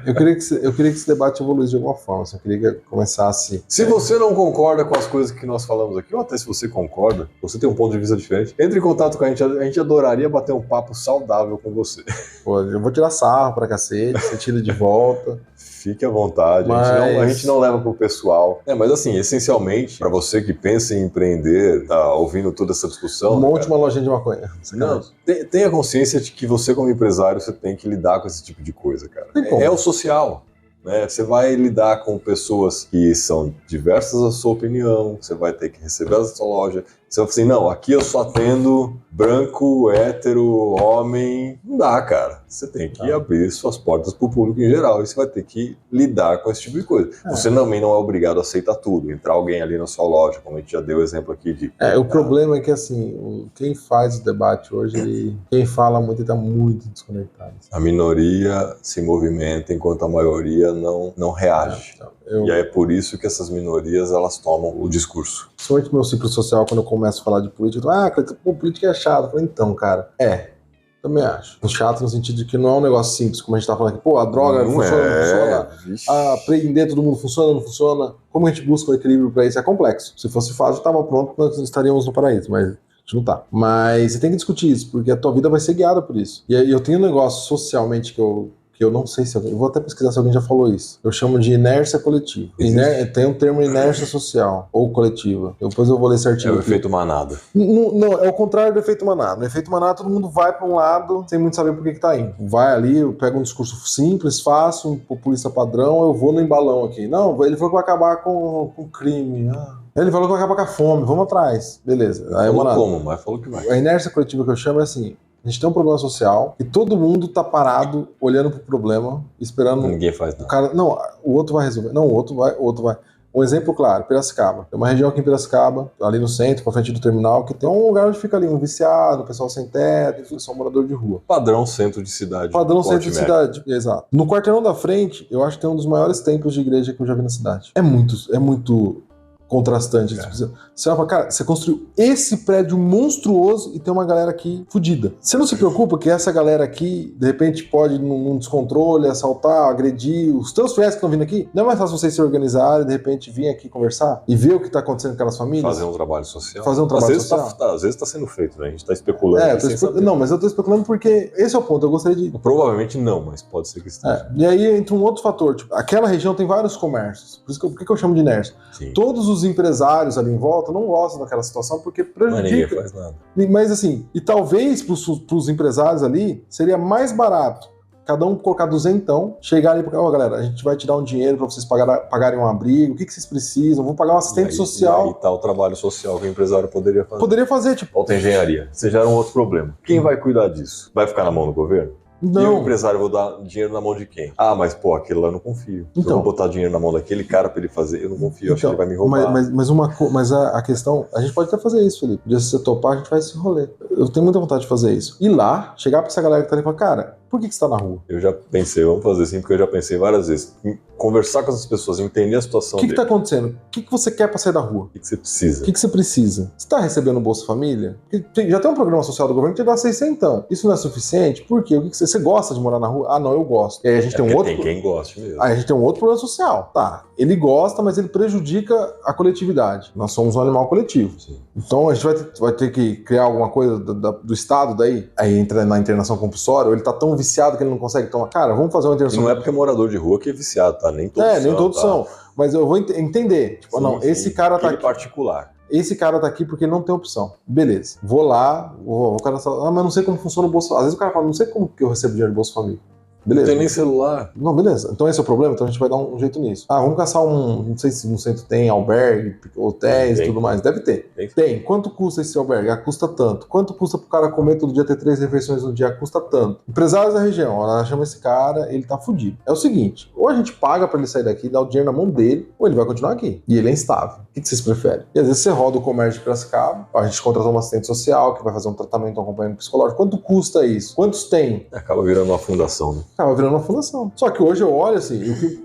Speaker 1: Eu queria que esse debate evoluísse de alguma forma. Eu queria que começasse...
Speaker 2: Se você não concorda com as coisas que nós falamos aqui, ou até se você concorda, você tem um ponto de vista diferente, entre em contato com a gente adoraria bater um papo saudável com você.
Speaker 1: Eu vou tirar sarro pra cacete, você tira de volta.
Speaker 2: Fique à vontade, a gente não leva pro pessoal. Mas assim, essencialmente, para você que pensa em empreender, tá ouvindo toda essa discussão...
Speaker 1: Monte uma lojinha de maconha.
Speaker 2: Não, tenha consciência de que você como empresário, você tem que lidar com esse tipo de coisa, cara. É o social. Né? Você vai lidar com pessoas que são diversas à sua opinião, você vai ter que receber a sua loja, Você vai falar assim, não, aqui eu só atendo branco, hétero, homem. Não dá, cara. Você tem que abrir suas portas pro público em geral e você vai ter que lidar com esse tipo de coisa. Você também não é obrigado a aceitar tudo. Entrar alguém ali na sua loja, como a gente já deu o exemplo aqui de...
Speaker 1: O problema é que, assim, quem faz o debate hoje, quem fala muito, está muito desconectado.
Speaker 2: A minoria se movimenta enquanto a maioria não reage. E aí é por isso que essas minorias, elas tomam o discurso.
Speaker 1: Principalmente no meu ciclo social, quando eu começo a falar de política, política é chato. Eu falo, então, cara, também acho. Chato no sentido de que não é um negócio simples, como a gente tá falando aqui. Pô, a droga não funciona. Prender todo mundo funciona, não funciona. Como a gente busca o equilíbrio para isso? É complexo. Se fosse fácil, estava pronto, nós estaríamos no paraíso, mas a gente não tá. Mas você tem que discutir isso, porque a tua vida vai ser guiada por isso. E aí eu tenho um negócio socialmente que eu não sei se alguém... Eu vou até pesquisar se alguém já falou isso. Eu chamo de inércia coletiva. Tem um termo inércia social ou coletiva. Depois eu vou ler esse artigo.
Speaker 2: É o efeito manada.
Speaker 1: Não, é o contrário do efeito manada. No efeito manada, todo mundo vai para um lado sem muito saber por que tá indo. Vai ali, eu pego um discurso simples, fácil, um populista padrão, eu vou no embalão aqui. Não, ele falou que vai acabar com crime. Ele falou que vai acabar com a fome, vamos atrás. Beleza. Aí
Speaker 2: falou como, mas falou que vai.
Speaker 1: A inércia coletiva que eu chamo é assim... A gente tem um problema social e todo mundo tá parado, olhando pro problema, esperando...
Speaker 2: Ninguém faz nada.
Speaker 1: O cara, não, o outro vai resolver. Não, o outro vai. Um exemplo claro, Piracicaba. Tem uma região aqui em Piracicaba, ali no centro, pra frente do terminal, que tem um lugar onde fica ali um viciado, um pessoal sem teto, só um morador de rua.
Speaker 2: Padrão centro de cidade.
Speaker 1: Padrão centro de cidade, exato. No quarteirão da frente, eu acho que tem um dos maiores templos de igreja que eu já vi na cidade. É muito contrastante. Você vai falar, cara, você construiu esse prédio monstruoso e tem uma galera aqui fodida. Você não se preocupa que essa galera aqui, de repente, pode, num descontrole, assaltar, agredir os teus fiéis que estão vindo aqui? Não é mais fácil vocês se organizarem e, de repente, vir aqui conversar e ver o que está acontecendo com aquelas famílias?
Speaker 2: Fazer um trabalho social.
Speaker 1: Às
Speaker 2: vezes está sendo feito, né? A gente está especulando.
Speaker 1: Não, mas eu estou especulando porque esse é o ponto. Eu gostaria de...
Speaker 2: Provavelmente não, mas pode ser que esteja.
Speaker 1: E aí entra um outro fator. Tipo, aquela região tem vários comércios. Por isso por que eu chamo de inércia?
Speaker 2: Sim.
Speaker 1: Todos os empresários ali em volta não gostam daquela situação porque prejudica.
Speaker 2: Mas ninguém faz nada.
Speaker 1: Mas assim, e talvez para os empresários ali seria mais barato cada um colocar duzentão, chegar ali e falar, galera, a gente vai te dar um dinheiro para vocês pagarem um abrigo, o que vocês precisam, vou pagar um assistente social.
Speaker 2: E aí tá o trabalho social que o empresário poderia fazer.
Speaker 1: Poderia fazer, tipo...
Speaker 2: Volta a engenharia. Você já era um outro problema. Quem vai cuidar disso? Vai ficar na mão do governo?
Speaker 1: Não.
Speaker 2: E o empresário, vou dar dinheiro na mão de quem? Mas aquele lá eu não confio.
Speaker 1: Então,
Speaker 2: eu vou botar dinheiro na mão daquele cara pra ele fazer, eu não confio, acho que ele vai me roubar.
Speaker 1: Mas a questão, a gente pode até fazer isso, Felipe. Se você topar, a gente faz esse rolê. Eu tenho muita vontade de fazer isso. Ir lá, chegar pra essa galera que tá ali e falar, cara, por que você tá na rua?
Speaker 2: Eu já pensei, vamos fazer assim, porque eu já pensei várias vezes. Conversar com essas pessoas, entender a situação
Speaker 1: dele. O que tá acontecendo? O que você quer pra sair da rua?
Speaker 2: O que você precisa?
Speaker 1: O que você precisa? Você tá recebendo Bolsa Família? Já tem um programa social do governo que te dá 600. Isso não é suficiente? Por quê? Você gosta de morar na rua? Não, eu gosto. E aí a gente tem um outro...
Speaker 2: Tem quem goste mesmo.
Speaker 1: Aí a gente tem um outro problema social. Tá, ele gosta, mas ele prejudica a coletividade. Nós somos um animal coletivo.
Speaker 2: Sim.
Speaker 1: Então a gente vai ter que criar alguma coisa do Estado daí. Aí entra na internação compulsória, ou ele tá tão viciado que ele não consegue tomar. Cara, vamos fazer uma internação.
Speaker 2: E não é porque é morador de rua que é viciado, tá? Nem todos são.
Speaker 1: Nem todos são. Mas eu vou entender. Tipo, sim, esse cara tá aqui.
Speaker 2: Particular.
Speaker 1: Esse cara tá aqui porque ele não tem opção. Beleza. Vou lá, o cara fala, mas não sei como funciona o Bolsa. Às vezes o cara fala, não sei como que eu recebo dinheiro do Bolsa Família. Beleza.
Speaker 2: Não tem nem celular.
Speaker 1: Não, beleza. Então esse é o problema, então a gente vai dar um jeito nisso. Vamos caçar não sei se no centro tem albergue, hotéis e tudo mais. Deve ter. Tem. Quanto custa esse albergue? Custa tanto. Quanto custa pro cara comer todo dia, ter 3 refeições no dia? Custa tanto. Empresários da região, ela chama esse cara, ele tá fudido. É o seguinte, ou a gente paga pra ele sair daqui, dá o dinheiro na mão dele, ou ele vai continuar aqui. E ele é instável. O que vocês preferem? E às vezes você roda o comércio de Piracicaba, a gente contratou um assistente social que vai fazer um tratamento, um acompanhamento psicológico. Quanto custa isso? Quantos tem?
Speaker 2: Acaba virando uma fundação, né?
Speaker 1: Acaba virando uma fundação. Só que hoje eu olho assim,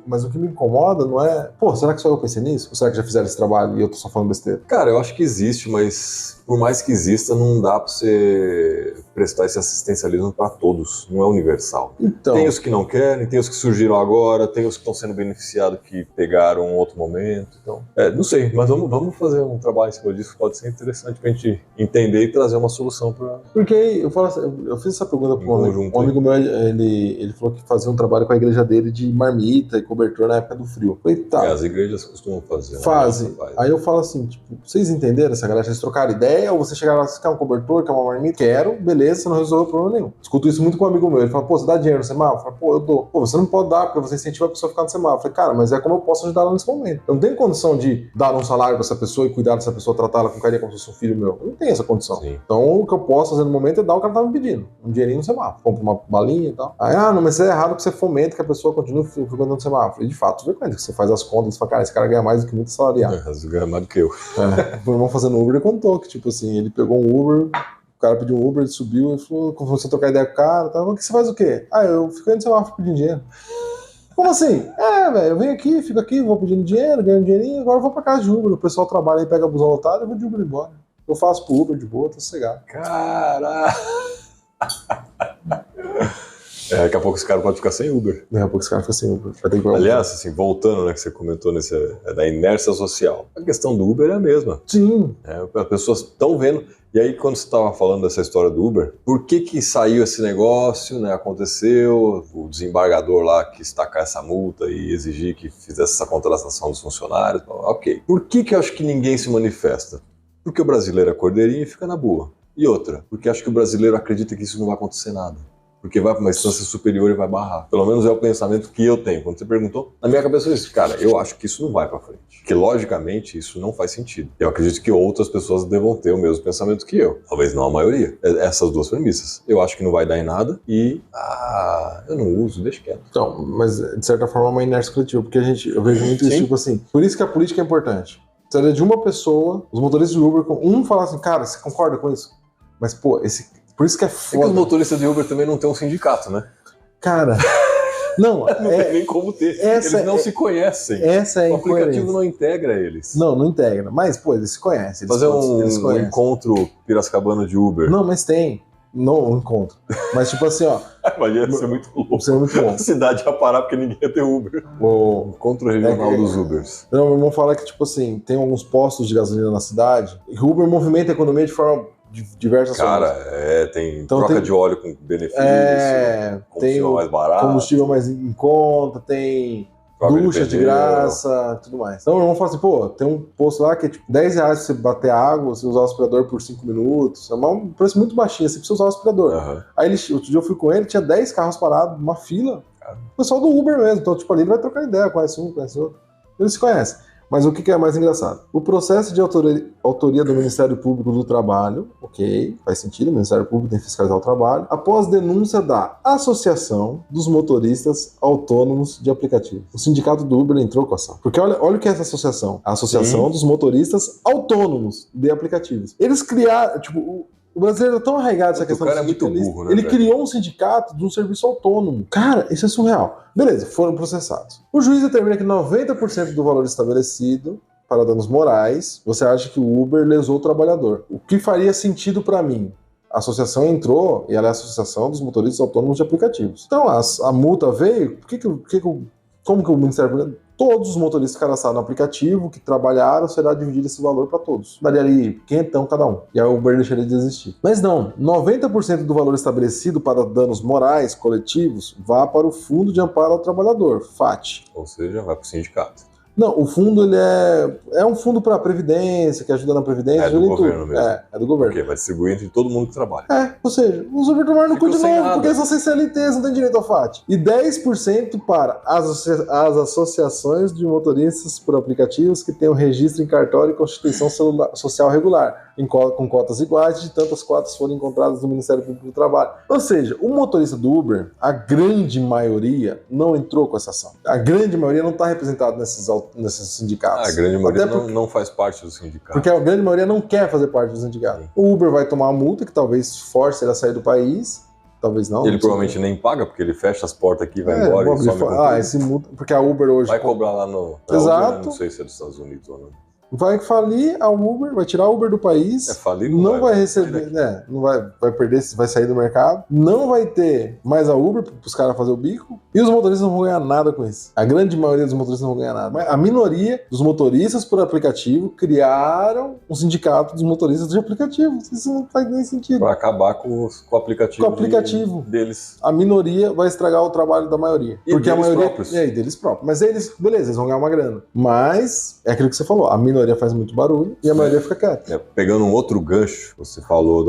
Speaker 1: mas o que me incomoda não é... será que só eu pensei nisso? Ou será que já fizeram esse trabalho e eu tô só falando besteira?
Speaker 2: Cara, eu acho que existe, mas por mais que exista, não dá pra você prestar esse assistencialismo pra todos. Não é universal.
Speaker 1: Então,
Speaker 2: tem os que não querem, tem os que surgiram agora, tem os que estão sendo beneficiados que pegaram um outro momento. Então, não sei, mas vamos fazer um trabalho em cima disso que pode ser interessante pra gente entender e trazer uma solução pra...
Speaker 1: Porque eu falo assim, eu fiz essa pergunta pra um amigo meu, ele falou que fazia um trabalho com a igreja dele de marmita e cobertor na época do frio. Eu falei, tá.
Speaker 2: As igrejas costumam fazer.
Speaker 1: Fazem. Aí eu falo assim, tipo, vocês entenderam essa galera? Vocês trocaram ideia? ideia, ou você chegar lá, você quer um cobertor, quer uma marmita? Quero, beleza, você não resolveu problema nenhum. Escuto isso muito com um amigo meu, ele fala, pô, você dá dinheiro no semáforo? Eu falo, pô, eu dou. Pô, você não pode dar, porque você incentiva a pessoa a ficar no semáforo. Eu falei, cara, mas é como eu posso ajudar ela nesse momento. Eu não tenho condição de dar um salário pra essa pessoa e cuidar dessa pessoa, tratar ela com carinho como se fosse um filho meu. Eu não tenho essa condição.
Speaker 2: Sim.
Speaker 1: Então, o que eu posso fazer no momento é dar o que ela tá me pedindo. Um dinheirinho no semáforo. Compra uma balinha e tal. Aí, não, mas isso é errado porque você fomenta que a pessoa continue frequentando o semáforo. E de fato, você frequenta, que você faz as contas, você fala, cara, esse cara ganha mais do que muito salariado.
Speaker 2: Ganha mais do que eu.
Speaker 1: O meu irmão fazendo Uber, ele contou que, tipo assim, ele pegou um Uber, o cara pediu um Uber, ele subiu, ele falou, começou a trocar ideia com o cara, tá? Mas você faz o quê? Eu fico indo no semáforo pedindo dinheiro. Como assim? Velho, eu venho aqui, fico aqui, vou pedindo dinheiro, ganho um dinheirinho, agora eu vou pra casa de Uber. O pessoal trabalha aí, pega a busão lotado, eu vou de Uber embora. Eu faço pro Uber de boa, tô sossegado.
Speaker 2: Caralho! Daqui a pouco esse cara pode ficar sem Uber.
Speaker 1: Daqui a pouco esse cara fica sem Uber.
Speaker 2: Aliás, assim, voltando, né, que você comentou da inércia social. A questão do Uber é a mesma.
Speaker 1: Sim.
Speaker 2: As pessoas estão vendo. E aí, quando você estava falando dessa história do Uber, por que saiu esse negócio, né? Aconteceu, o desembargador lá quis tacar essa multa e exigir que fizesse essa contratação dos funcionários. Ok. Por que eu acho que ninguém se manifesta? Porque o brasileiro é cordeirinho e fica na boa. E outra, porque acho que o brasileiro acredita que isso não vai acontecer nada. Porque vai para uma instância superior e vai barrar. Pelo menos é o pensamento que eu tenho. Quando você perguntou, na minha cabeça eu disse, cara, eu acho que isso não vai para frente. Porque logicamente isso não faz sentido. Eu acredito que outras pessoas devam ter o mesmo pensamento que eu. Talvez não a maioria. Essas duas premissas. Eu acho que não vai dar em nada e, eu não uso, deixa quieto.
Speaker 1: Então, mas de certa forma é uma inércia coletiva. Porque eu vejo muito isso, tipo assim, por isso que a política é importante. Seria de uma pessoa, os motoristas de Uber, um fala assim, cara, você concorda com isso? Mas, pô, por isso que é foda.
Speaker 2: É que os motoristas de Uber também não têm um sindicato, né?
Speaker 1: Cara, não
Speaker 2: tem nem como ter. Eles não se conhecem.
Speaker 1: Essa é a
Speaker 2: O aplicativo não integra eles.
Speaker 1: Não integra. Mas, pô, eles se conhecem.
Speaker 2: Fazer um encontro piracicabano de Uber.
Speaker 1: Não, mas tem. Não, um encontro. Mas, tipo assim, ó.
Speaker 2: Imagina, ia ser muito louco.
Speaker 1: Isso é muito bom.
Speaker 2: A cidade ia parar porque ninguém ia ter Uber. O encontro regional dos Ubers.
Speaker 1: Não, meu irmão fala que, tipo assim, tem alguns postos de gasolina na cidade e o Uber movimenta a economia de forma diversas formas.
Speaker 2: Cara, tem troca de óleo com benefício, combustível mais barato.
Speaker 1: Combustível mais em conta, tem ducha de graça, tudo mais. Então, meu irmão fala assim, pô, tem um posto lá que é tipo R$10 pra você bater água, você usar o aspirador por 5 minutos. É um preço muito baixinho, você precisa usar o aspirador. Uhum. Aí, outro dia eu fui com ele, tinha 10 carros parados, uma fila. O pessoal do Uber mesmo. Então, tipo, ali ele vai trocar ideia, conhece um, conhece outro. Eles se conhecem. Mas o que é mais engraçado? O processo de autoria do Ministério Público do Trabalho, ok, faz sentido, o Ministério Público tem que fiscalizar o trabalho, após denúncia da Associação dos Motoristas Autônomos de Aplicativo. O sindicato do Uber entrou com a ação. Porque olha o que é essa associação. A Associação dos Motoristas Autônomos de Aplicativos. Eles criaram, tipo... O brasileiro é tão arraigado nessa questão do sindicalismo, né, ele criou um sindicato de um serviço autônomo. Cara, isso é surreal. Beleza, foram processados. O juiz determina que 90% do valor estabelecido para danos morais, você acha que o Uber lesou o trabalhador. O que faria sentido para mim? A associação entrou, e ela é a Associação dos Motoristas Autônomos de Aplicativos. Então, a multa veio, como que o Ministério Público... Todos os motoristas cadastrados no aplicativo que trabalharam, será dividido esse valor para todos. Daria ali 500 cada um. E aí o Uber deixaria de existir. Mas não, 90% do valor estabelecido para danos morais coletivos vá para o Fundo de Amparo ao Trabalhador, FAT.
Speaker 2: Ou seja, vai para o sindicato.
Speaker 1: Não, o fundo ele é um fundo para a Previdência, que ajuda na Previdência.
Speaker 2: É do governo mesmo.
Speaker 1: É do governo.
Speaker 2: Porque vai distribuir entre todo mundo que trabalha.
Speaker 1: Ou seja, os Uber tomaram no cu de novo, porque eles são sem CLT, eles não têm direito ao FAT. E 10% para as associações de motoristas por aplicativos que tenham registro em cartório e constituição social regular, com cotas iguais, de tantas cotas forem encontradas no Ministério Público do Trabalho. Ou seja, o motorista do Uber, a grande maioria não entrou com essa ação. A grande maioria não está representada nesses sindicatos.
Speaker 2: A grande maioria não faz parte do sindicato.
Speaker 1: Porque a grande maioria não quer fazer parte do sindicato. O Uber vai tomar uma multa que talvez force ele a sair do país, talvez não.
Speaker 2: Ele provavelmente nem paga, porque ele fecha as portas aqui e vai embora.
Speaker 1: Esse multa, porque a Uber hoje...
Speaker 2: Vai cobrar lá no...
Speaker 1: Exato.
Speaker 2: Uber, não sei se é dos Estados Unidos ou não.
Speaker 1: Vai falir a Uber, vai tirar a Uber do país,
Speaker 2: falir
Speaker 1: não vai receber, não vai perder, vai sair do mercado, não vai ter mais a Uber para os caras fazer o bico, e os motoristas não vão ganhar nada com isso. A grande maioria dos motoristas não vão ganhar nada. Mas a minoria dos motoristas por aplicativo criaram um sindicato dos motoristas de aplicativo. Isso não faz nem sentido.
Speaker 2: Para acabar com o aplicativo, deles.
Speaker 1: A minoria vai estragar o trabalho da maioria.
Speaker 2: E
Speaker 1: porque
Speaker 2: deles
Speaker 1: a maioria
Speaker 2: próprios.
Speaker 1: Deles próprios. Mas beleza, eles vão ganhar uma grana. Mas é aquilo que você falou, a minoria minoria faz muito barulho e a maioria fica quieta.
Speaker 2: Pegando um outro gancho, você falou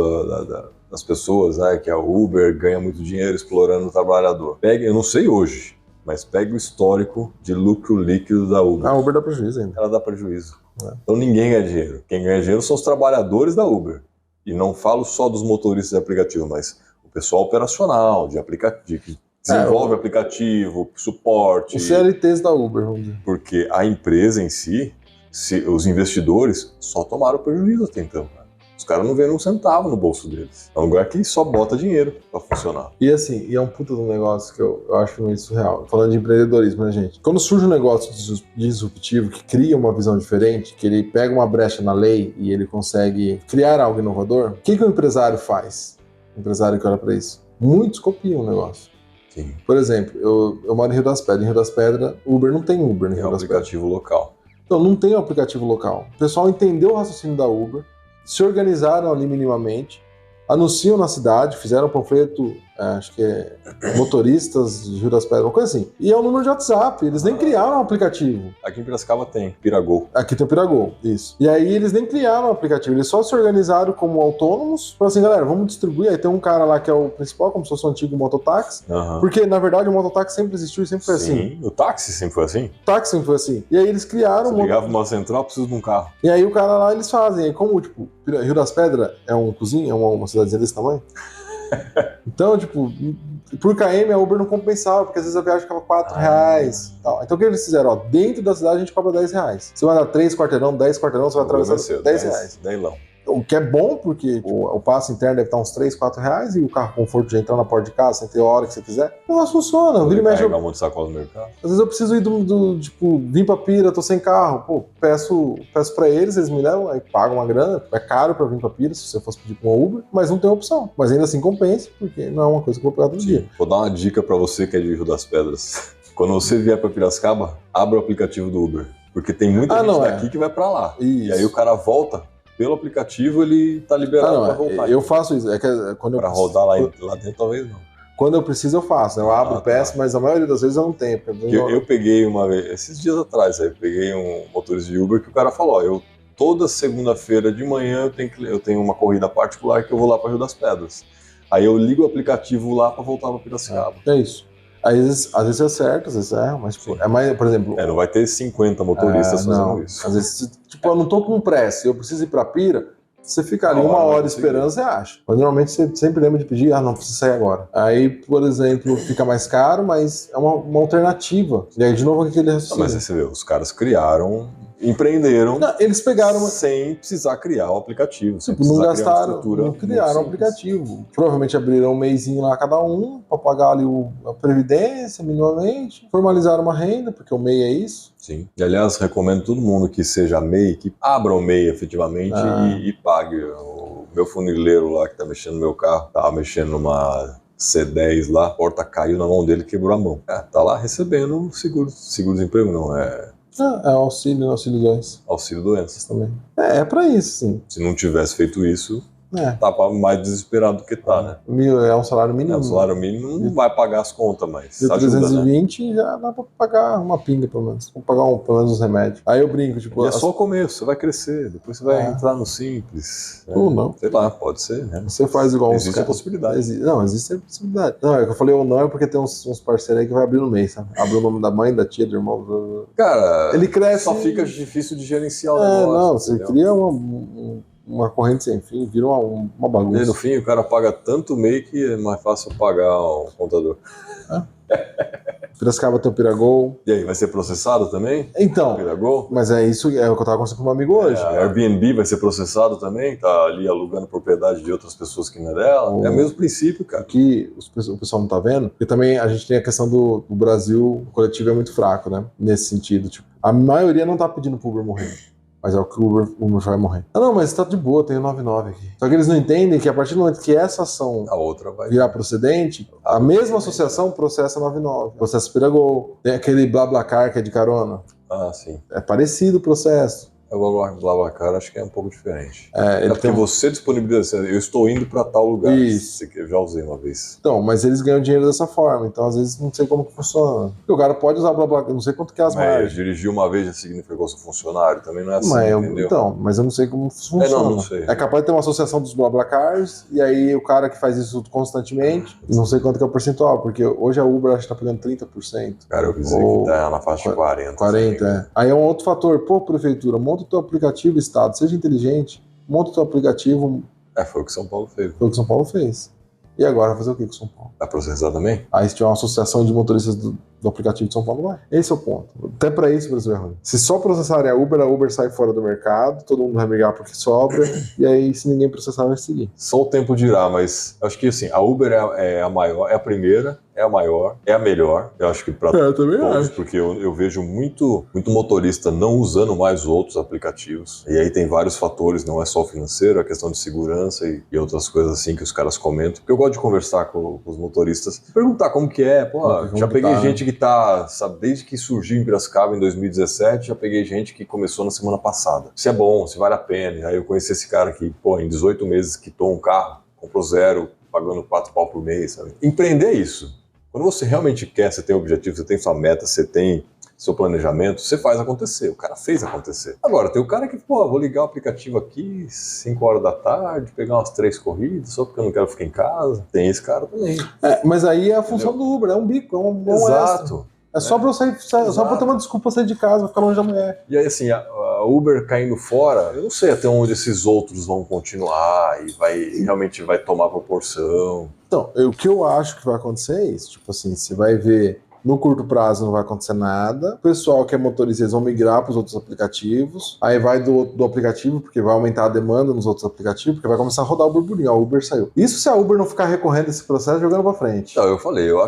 Speaker 2: das pessoas, né, que a Uber ganha muito dinheiro explorando o trabalhador. Eu não sei hoje, mas pega o histórico de lucro líquido da Uber.
Speaker 1: A Uber dá prejuízo ainda.
Speaker 2: Ela dá prejuízo. Então ninguém ganha dinheiro. Quem ganha dinheiro são os trabalhadores da Uber. E não falo só dos motoristas de aplicativo, mas o pessoal operacional, que desenvolve aplicativo, suporte.
Speaker 1: Os CLTs da Uber, vamos dizer.
Speaker 2: Porque a empresa em si, os investidores, só tomaram prejuízo até então. Cara. Os caras não vêem um centavo no bolso deles. É um lugar que só bota dinheiro pra funcionar.
Speaker 1: E assim, é um puta de um negócio que eu acho meio surreal. Falando de empreendedorismo, né, gente? Quando surge um negócio disruptivo que cria uma visão diferente, que ele pega uma brecha na lei e ele consegue criar algo inovador, o que o empresário faz? O empresário que olha pra isso? Muitos copiam o negócio.
Speaker 2: Sim.
Speaker 1: Por exemplo, eu moro em Rio das Pedras. Em Rio das Pedras, Uber não tem Uber.
Speaker 2: É um aplicativo local.
Speaker 1: Então, não tem um aplicativo local. O pessoal entendeu o raciocínio da Uber, se organizaram ali minimamente, anunciam na cidade, fizeram um panfleto, acho que é motoristas de Rio das Pedras, uma coisa assim. E é um número de WhatsApp, eles nem criaram um aplicativo.
Speaker 2: Aqui em Piracicaba tem, Piragol.
Speaker 1: Aqui tem o Piragol, isso. E aí eles nem criaram um aplicativo, eles só se organizaram como autônomos, falaram assim, galera, vamos distribuir. Aí tem um cara lá que é o principal, como se fosse um antigo mototáxi, porque na verdade o mototáxi sempre existiu e sempre foi assim.
Speaker 2: Sim, o táxi sempre foi assim.
Speaker 1: O táxi sempre foi assim. E aí eles criaram...
Speaker 2: Você ligava uma central, preciso de um carro.
Speaker 1: E aí o cara lá, eles fazem, aí como, tipo, Rio das Pedras é um cozinho, é uma cidadezinha desse tamanho. Então, tipo, por KM a Uber não compensava, porque às vezes a viagem ficava R$4. Tal. Então o que eles fizeram? Ó, dentro da cidade a gente cobra R$10. Você vai dar 3 quarteirão, 10 quarteirão, você vai atravessar R$10. O que é bom, porque o passo interno deve estar uns 3, 4 reais e o carro conforto de entrar na porta de casa, sem ter hora que você quiser. O negócio funciona. Vira e mexe.
Speaker 2: Carregar um monte de sacola no mercado.
Speaker 1: Às vezes eu preciso ir tipo, vim pra Pira, tô sem carro. Pô, peço pra eles me levam, aí pagam uma grana. É caro pra vir pra Pira, se você fosse pedir pra uma Uber, mas não tem opção. Mas ainda assim compensa, porque não é uma coisa que eu vou pegar todo dia.
Speaker 2: Vou dar uma dica pra você que é de Rio das Pedras. Quando você vier pra Piracicaba, abra o aplicativo do Uber. Porque tem muita gente daqui que vai pra lá.
Speaker 1: Isso.
Speaker 2: E aí o cara volta. Pelo aplicativo ele tá liberado pra voltar.
Speaker 1: Eu faço isso. Quando
Speaker 2: pra rodar lá dentro, talvez não.
Speaker 1: Quando eu preciso, eu faço. Eu abro, peço, mas a maioria das vezes eu não tenho.
Speaker 2: Eu peguei uma vez, esses dias atrás, eu peguei um motorista de Uber que o cara falou, ó, toda segunda-feira de manhã eu tenho uma corrida particular que eu vou lá pra Rio das Pedras. Aí eu ligo o aplicativo lá pra voltar pra Piracicaba.
Speaker 1: É isso. Às vezes é certo, às vezes mas tipo, é mais, por exemplo...
Speaker 2: não vai ter 50 motoristas fazendo isso.
Speaker 1: Às vezes, tipo, eu não tô com pressa, eu preciso ir pra Pira, você fica ali uma hora esperando, você acha. Mas normalmente você sempre lembra de pedir, não precisa sair agora. Aí, por exemplo, fica mais caro, mas é uma alternativa. E aí, de novo, aquele raciocínio.
Speaker 2: Mas aí você vê, os caras empreenderam
Speaker 1: eles pegaram
Speaker 2: sem precisar criar o aplicativo.
Speaker 1: Tipo, não gastaram, não criaram o aplicativo. Provavelmente abriram um mêsinho lá cada um para pagar ali a previdência minimamente, formalizaram uma renda, porque o MEI é isso.
Speaker 2: Sim. E aliás, recomendo todo mundo que seja MEI, que abra o MEI efetivamente e pague. O meu funileiro lá que tá mexendo no meu carro, tava mexendo numa C10 lá, a porta caiu na mão dele e quebrou a mão. Tá lá recebendo seguro-desemprego, não é...
Speaker 1: É auxílio 2.
Speaker 2: Auxílio doenças
Speaker 1: também. É pra isso, sim.
Speaker 2: Se não tivesse feito isso, tava mais desesperado do que tá, né?
Speaker 1: É um salário mínimo.
Speaker 2: O salário mínimo não vai pagar as contas, mas
Speaker 1: de 320 já dá pra pagar uma pinga, pelo menos. Vou pagar pelo menos os remédios. Aí eu brinco, tipo...
Speaker 2: E é só o começo, você vai crescer, depois você vai entrar no simples.
Speaker 1: Ou não.
Speaker 2: Sei lá, pode ser, né?
Speaker 1: Você faz igual
Speaker 2: existe a possibilidade.
Speaker 1: Existe a possibilidade. Não, é que eu falei ou não, é porque tem uns parceiros aí que vai abrir no mês, sabe? Abre o nome da mãe, da tia, do irmão.
Speaker 2: Cara,
Speaker 1: ele cresce.
Speaker 2: Só fica difícil de gerenciar o negócio.
Speaker 1: Não, você cria uma corrente sem fim, vira uma bagunça.
Speaker 2: E no fim o cara paga tanto MEI que é mais fácil pagar o contador.
Speaker 1: Piracicaba tem o Piragol.
Speaker 2: E aí, vai ser processado também?
Speaker 1: Então,
Speaker 2: Piragol?
Speaker 1: mas é isso, é o que eu tava conversando com um amigo hoje.
Speaker 2: A Airbnb vai ser processado também? Tá ali alugando propriedade de outras pessoas que não é dela? É o mesmo princípio, cara.
Speaker 1: Que o pessoal não tá vendo, porque também a gente tem a questão do Brasil, o coletivo é muito fraco, né? Nesse sentido, tipo, a maioria não tá pedindo pro Uber morrer. Mas é o que o Uber vai morrer. Não, mas tá de boa, tem o 99 aqui. Só que eles não entendem que a partir do momento que essa ação
Speaker 2: a outra vai
Speaker 1: virar procedente, a mesma associação processa 99, processa Piragol. Tem aquele BlaBlaCar que é de carona.
Speaker 2: Sim.
Speaker 1: É parecido o processo.
Speaker 2: O BlaBlaCar acho que é um pouco diferente.
Speaker 1: Ele
Speaker 2: porque você disponibiliza, eu estou indo para tal lugar.
Speaker 1: Isso.
Speaker 2: Eu já usei uma vez.
Speaker 1: Então, mas eles ganham dinheiro dessa forma, então às vezes não sei como que funciona. Porque o cara pode usar o BlaBlaCar, não sei quanto que é as margens.
Speaker 2: Dirigir uma vez já significou seu funcionário, também não é assim, entendeu?
Speaker 1: Então, mas eu não sei como funciona.
Speaker 2: Não sei.
Speaker 1: É capaz de ter uma associação dos BlaBlaCars, e aí o cara que faz isso constantemente, não sei quanto que é o percentual, porque hoje a Uber acho que tá pagando 30%.
Speaker 2: Cara, eu vi dizer que tá na faixa de 40%.
Speaker 1: 40%, é. Aí é um outro fator. Pô, prefeitura, monta o teu aplicativo, Estado, seja inteligente, monta o teu aplicativo.
Speaker 2: Foi o que São Paulo fez.
Speaker 1: Foi o que São Paulo fez. E agora vai fazer o que com São Paulo?
Speaker 2: Vai processar também?
Speaker 1: Aí se tiver uma associação de motoristas do aplicativo de São Paulo, vai. Esse é o ponto. Até pra isso o Brasil é ruim. Se só processarem a Uber sai fora do mercado, todo mundo vai brigar porque sobra, e aí se ninguém processar vai seguir.
Speaker 2: Só o tempo dirá, mas acho que assim, a Uber é a maior, é a primeira, é a maior, é a melhor. Eu acho que pra todos, porque eu vejo muito motorista não usando mais outros aplicativos. E aí tem vários fatores, não é só o financeiro, é a questão de segurança e outras coisas assim que os caras comentam. Porque eu gosto de conversar com os motoristas, perguntar como que é. Pô, já peguei gente que tá, sabe, desde que surgiu em Piracicaba em 2017, já peguei gente que começou na semana passada. Se é bom, se vale a pena. Aí eu conheci esse cara que, pô, em 18 meses quitou um carro, comprou 0, pagando 4 pau por mês, sabe? Empreender é isso. Quando você realmente quer, você tem um objetivo, você tem sua meta, você tem seu planejamento, você faz acontecer. O cara fez acontecer. Agora, tem o cara que, pô, vou ligar o aplicativo aqui 5 horas da tarde, pegar umas 3 corridas, só porque eu não quero ficar em casa. Tem esse cara também.
Speaker 1: Mas aí é a função do Uber, é um bico, é um bom
Speaker 2: Exato.
Speaker 1: Extra. É só pra eu sair, só pra ter uma desculpa sair de casa, ficar longe da mulher.
Speaker 2: E aí, assim, a Uber caindo fora, eu não sei até onde esses outros vão continuar e realmente vai tomar proporção.
Speaker 1: Então, o que eu acho que vai acontecer é isso. Tipo assim, você vai ver, no curto prazo não vai acontecer nada. O pessoal que é motorista, eles vão migrar para os outros aplicativos. Aí vai do aplicativo, porque vai aumentar a demanda nos outros aplicativos, porque vai começar a rodar o burburinho. A Uber saiu. Isso se a Uber não ficar recorrendo esse processo jogando para frente.
Speaker 2: Não, eu falei, eu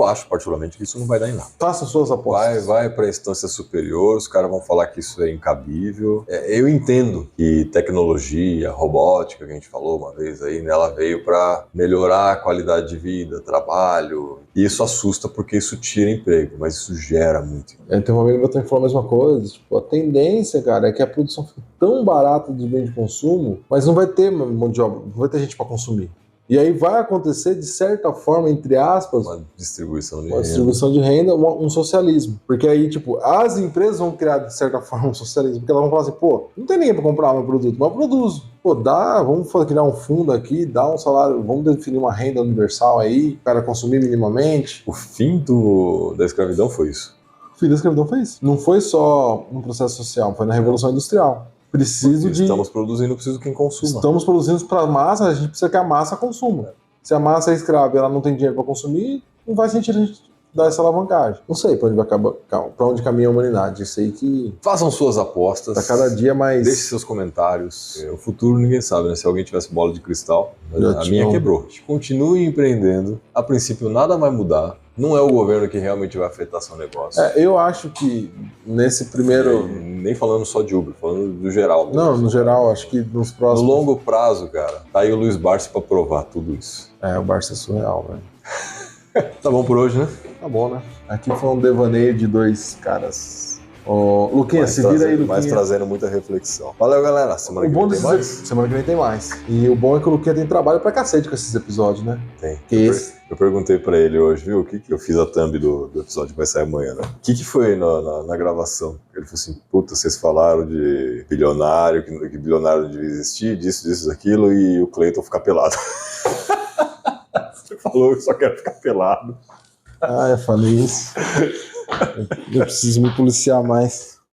Speaker 2: acho particularmente que isso não vai dar em nada.
Speaker 1: Façam suas apostas.
Speaker 2: Vai para a instância superior, os caras vão falar que isso é incabível. Eu entendo que tecnologia, robótica, que a gente falou uma vez aí, né, ela veio para melhorar a qualidade de vida, trabalho. E isso assusta porque isso tira emprego, mas isso gera muito.
Speaker 1: Tem um amigo meu que falou a mesma coisa. Tipo, a tendência, cara, é que a produção fique tão barata de bem de consumo, mas não vai ter mão de obra, não vai ter gente para consumir. E aí vai acontecer, de certa forma, entre aspas,
Speaker 2: uma distribuição
Speaker 1: de renda, um socialismo. Porque aí, tipo, as empresas vão criar, de certa forma, um socialismo. Porque elas vão falar assim, pô, não tem ninguém para comprar meu produto, mas eu produzo. Pô, vamos criar um fundo aqui, dar um salário, vamos definir uma renda universal aí, o cara consumir minimamente.
Speaker 2: O fim da escravidão foi isso.
Speaker 1: O fim da escravidão foi isso. Não foi só um processo social, foi na Revolução Industrial.
Speaker 2: Estamos produzindo, preciso que quem consuma.
Speaker 1: Estamos produzindo para a massa, a gente precisa que a massa consuma. Se a massa é escrava e ela não tem dinheiro para consumir, não faz sentido a gente dar essa alavancagem. Não sei para onde caminha a humanidade. Eu sei que...
Speaker 2: Façam suas apostas.
Speaker 1: Tá cada dia mais...
Speaker 2: Deixe seus comentários. O futuro ninguém sabe, né? Se alguém tivesse bola de cristal, a minha quebrou. Continue empreendendo. A princípio nada vai mudar. Não é o governo que realmente vai afetar seu negócio.
Speaker 1: Eu acho que nesse primeiro...
Speaker 2: Nem falando só de Uber, falando do geral.
Speaker 1: Não, no geral, acho que nos próximos...
Speaker 2: No longo prazo, cara, tá aí o Luiz Barsi pra provar tudo isso.
Speaker 1: O Barsi é surreal, velho.
Speaker 2: Tá bom por hoje, né?
Speaker 1: Tá bom, né? Aqui foi um devaneio de dois caras... Luquinha, se vira aí, Luquinha.
Speaker 2: Mas trazendo muita reflexão. Valeu, galera. Semana que vem tem mais?
Speaker 1: Semana que vem tem mais. E o bom é que o Luquinha tem trabalho pra cacete com esses episódios, né?
Speaker 2: Tem. Eu perguntei pra ele hoje, viu, o que eu fiz a thumb do episódio que vai sair amanhã, né? O que foi na gravação? Ele falou assim, puta, vocês falaram de bilionário, que bilionário não devia existir, disso, daquilo, e o Cleiton ficar pelado. Você falou que só quero ficar pelado.
Speaker 1: Eu falei isso. Eu preciso me policiar mais.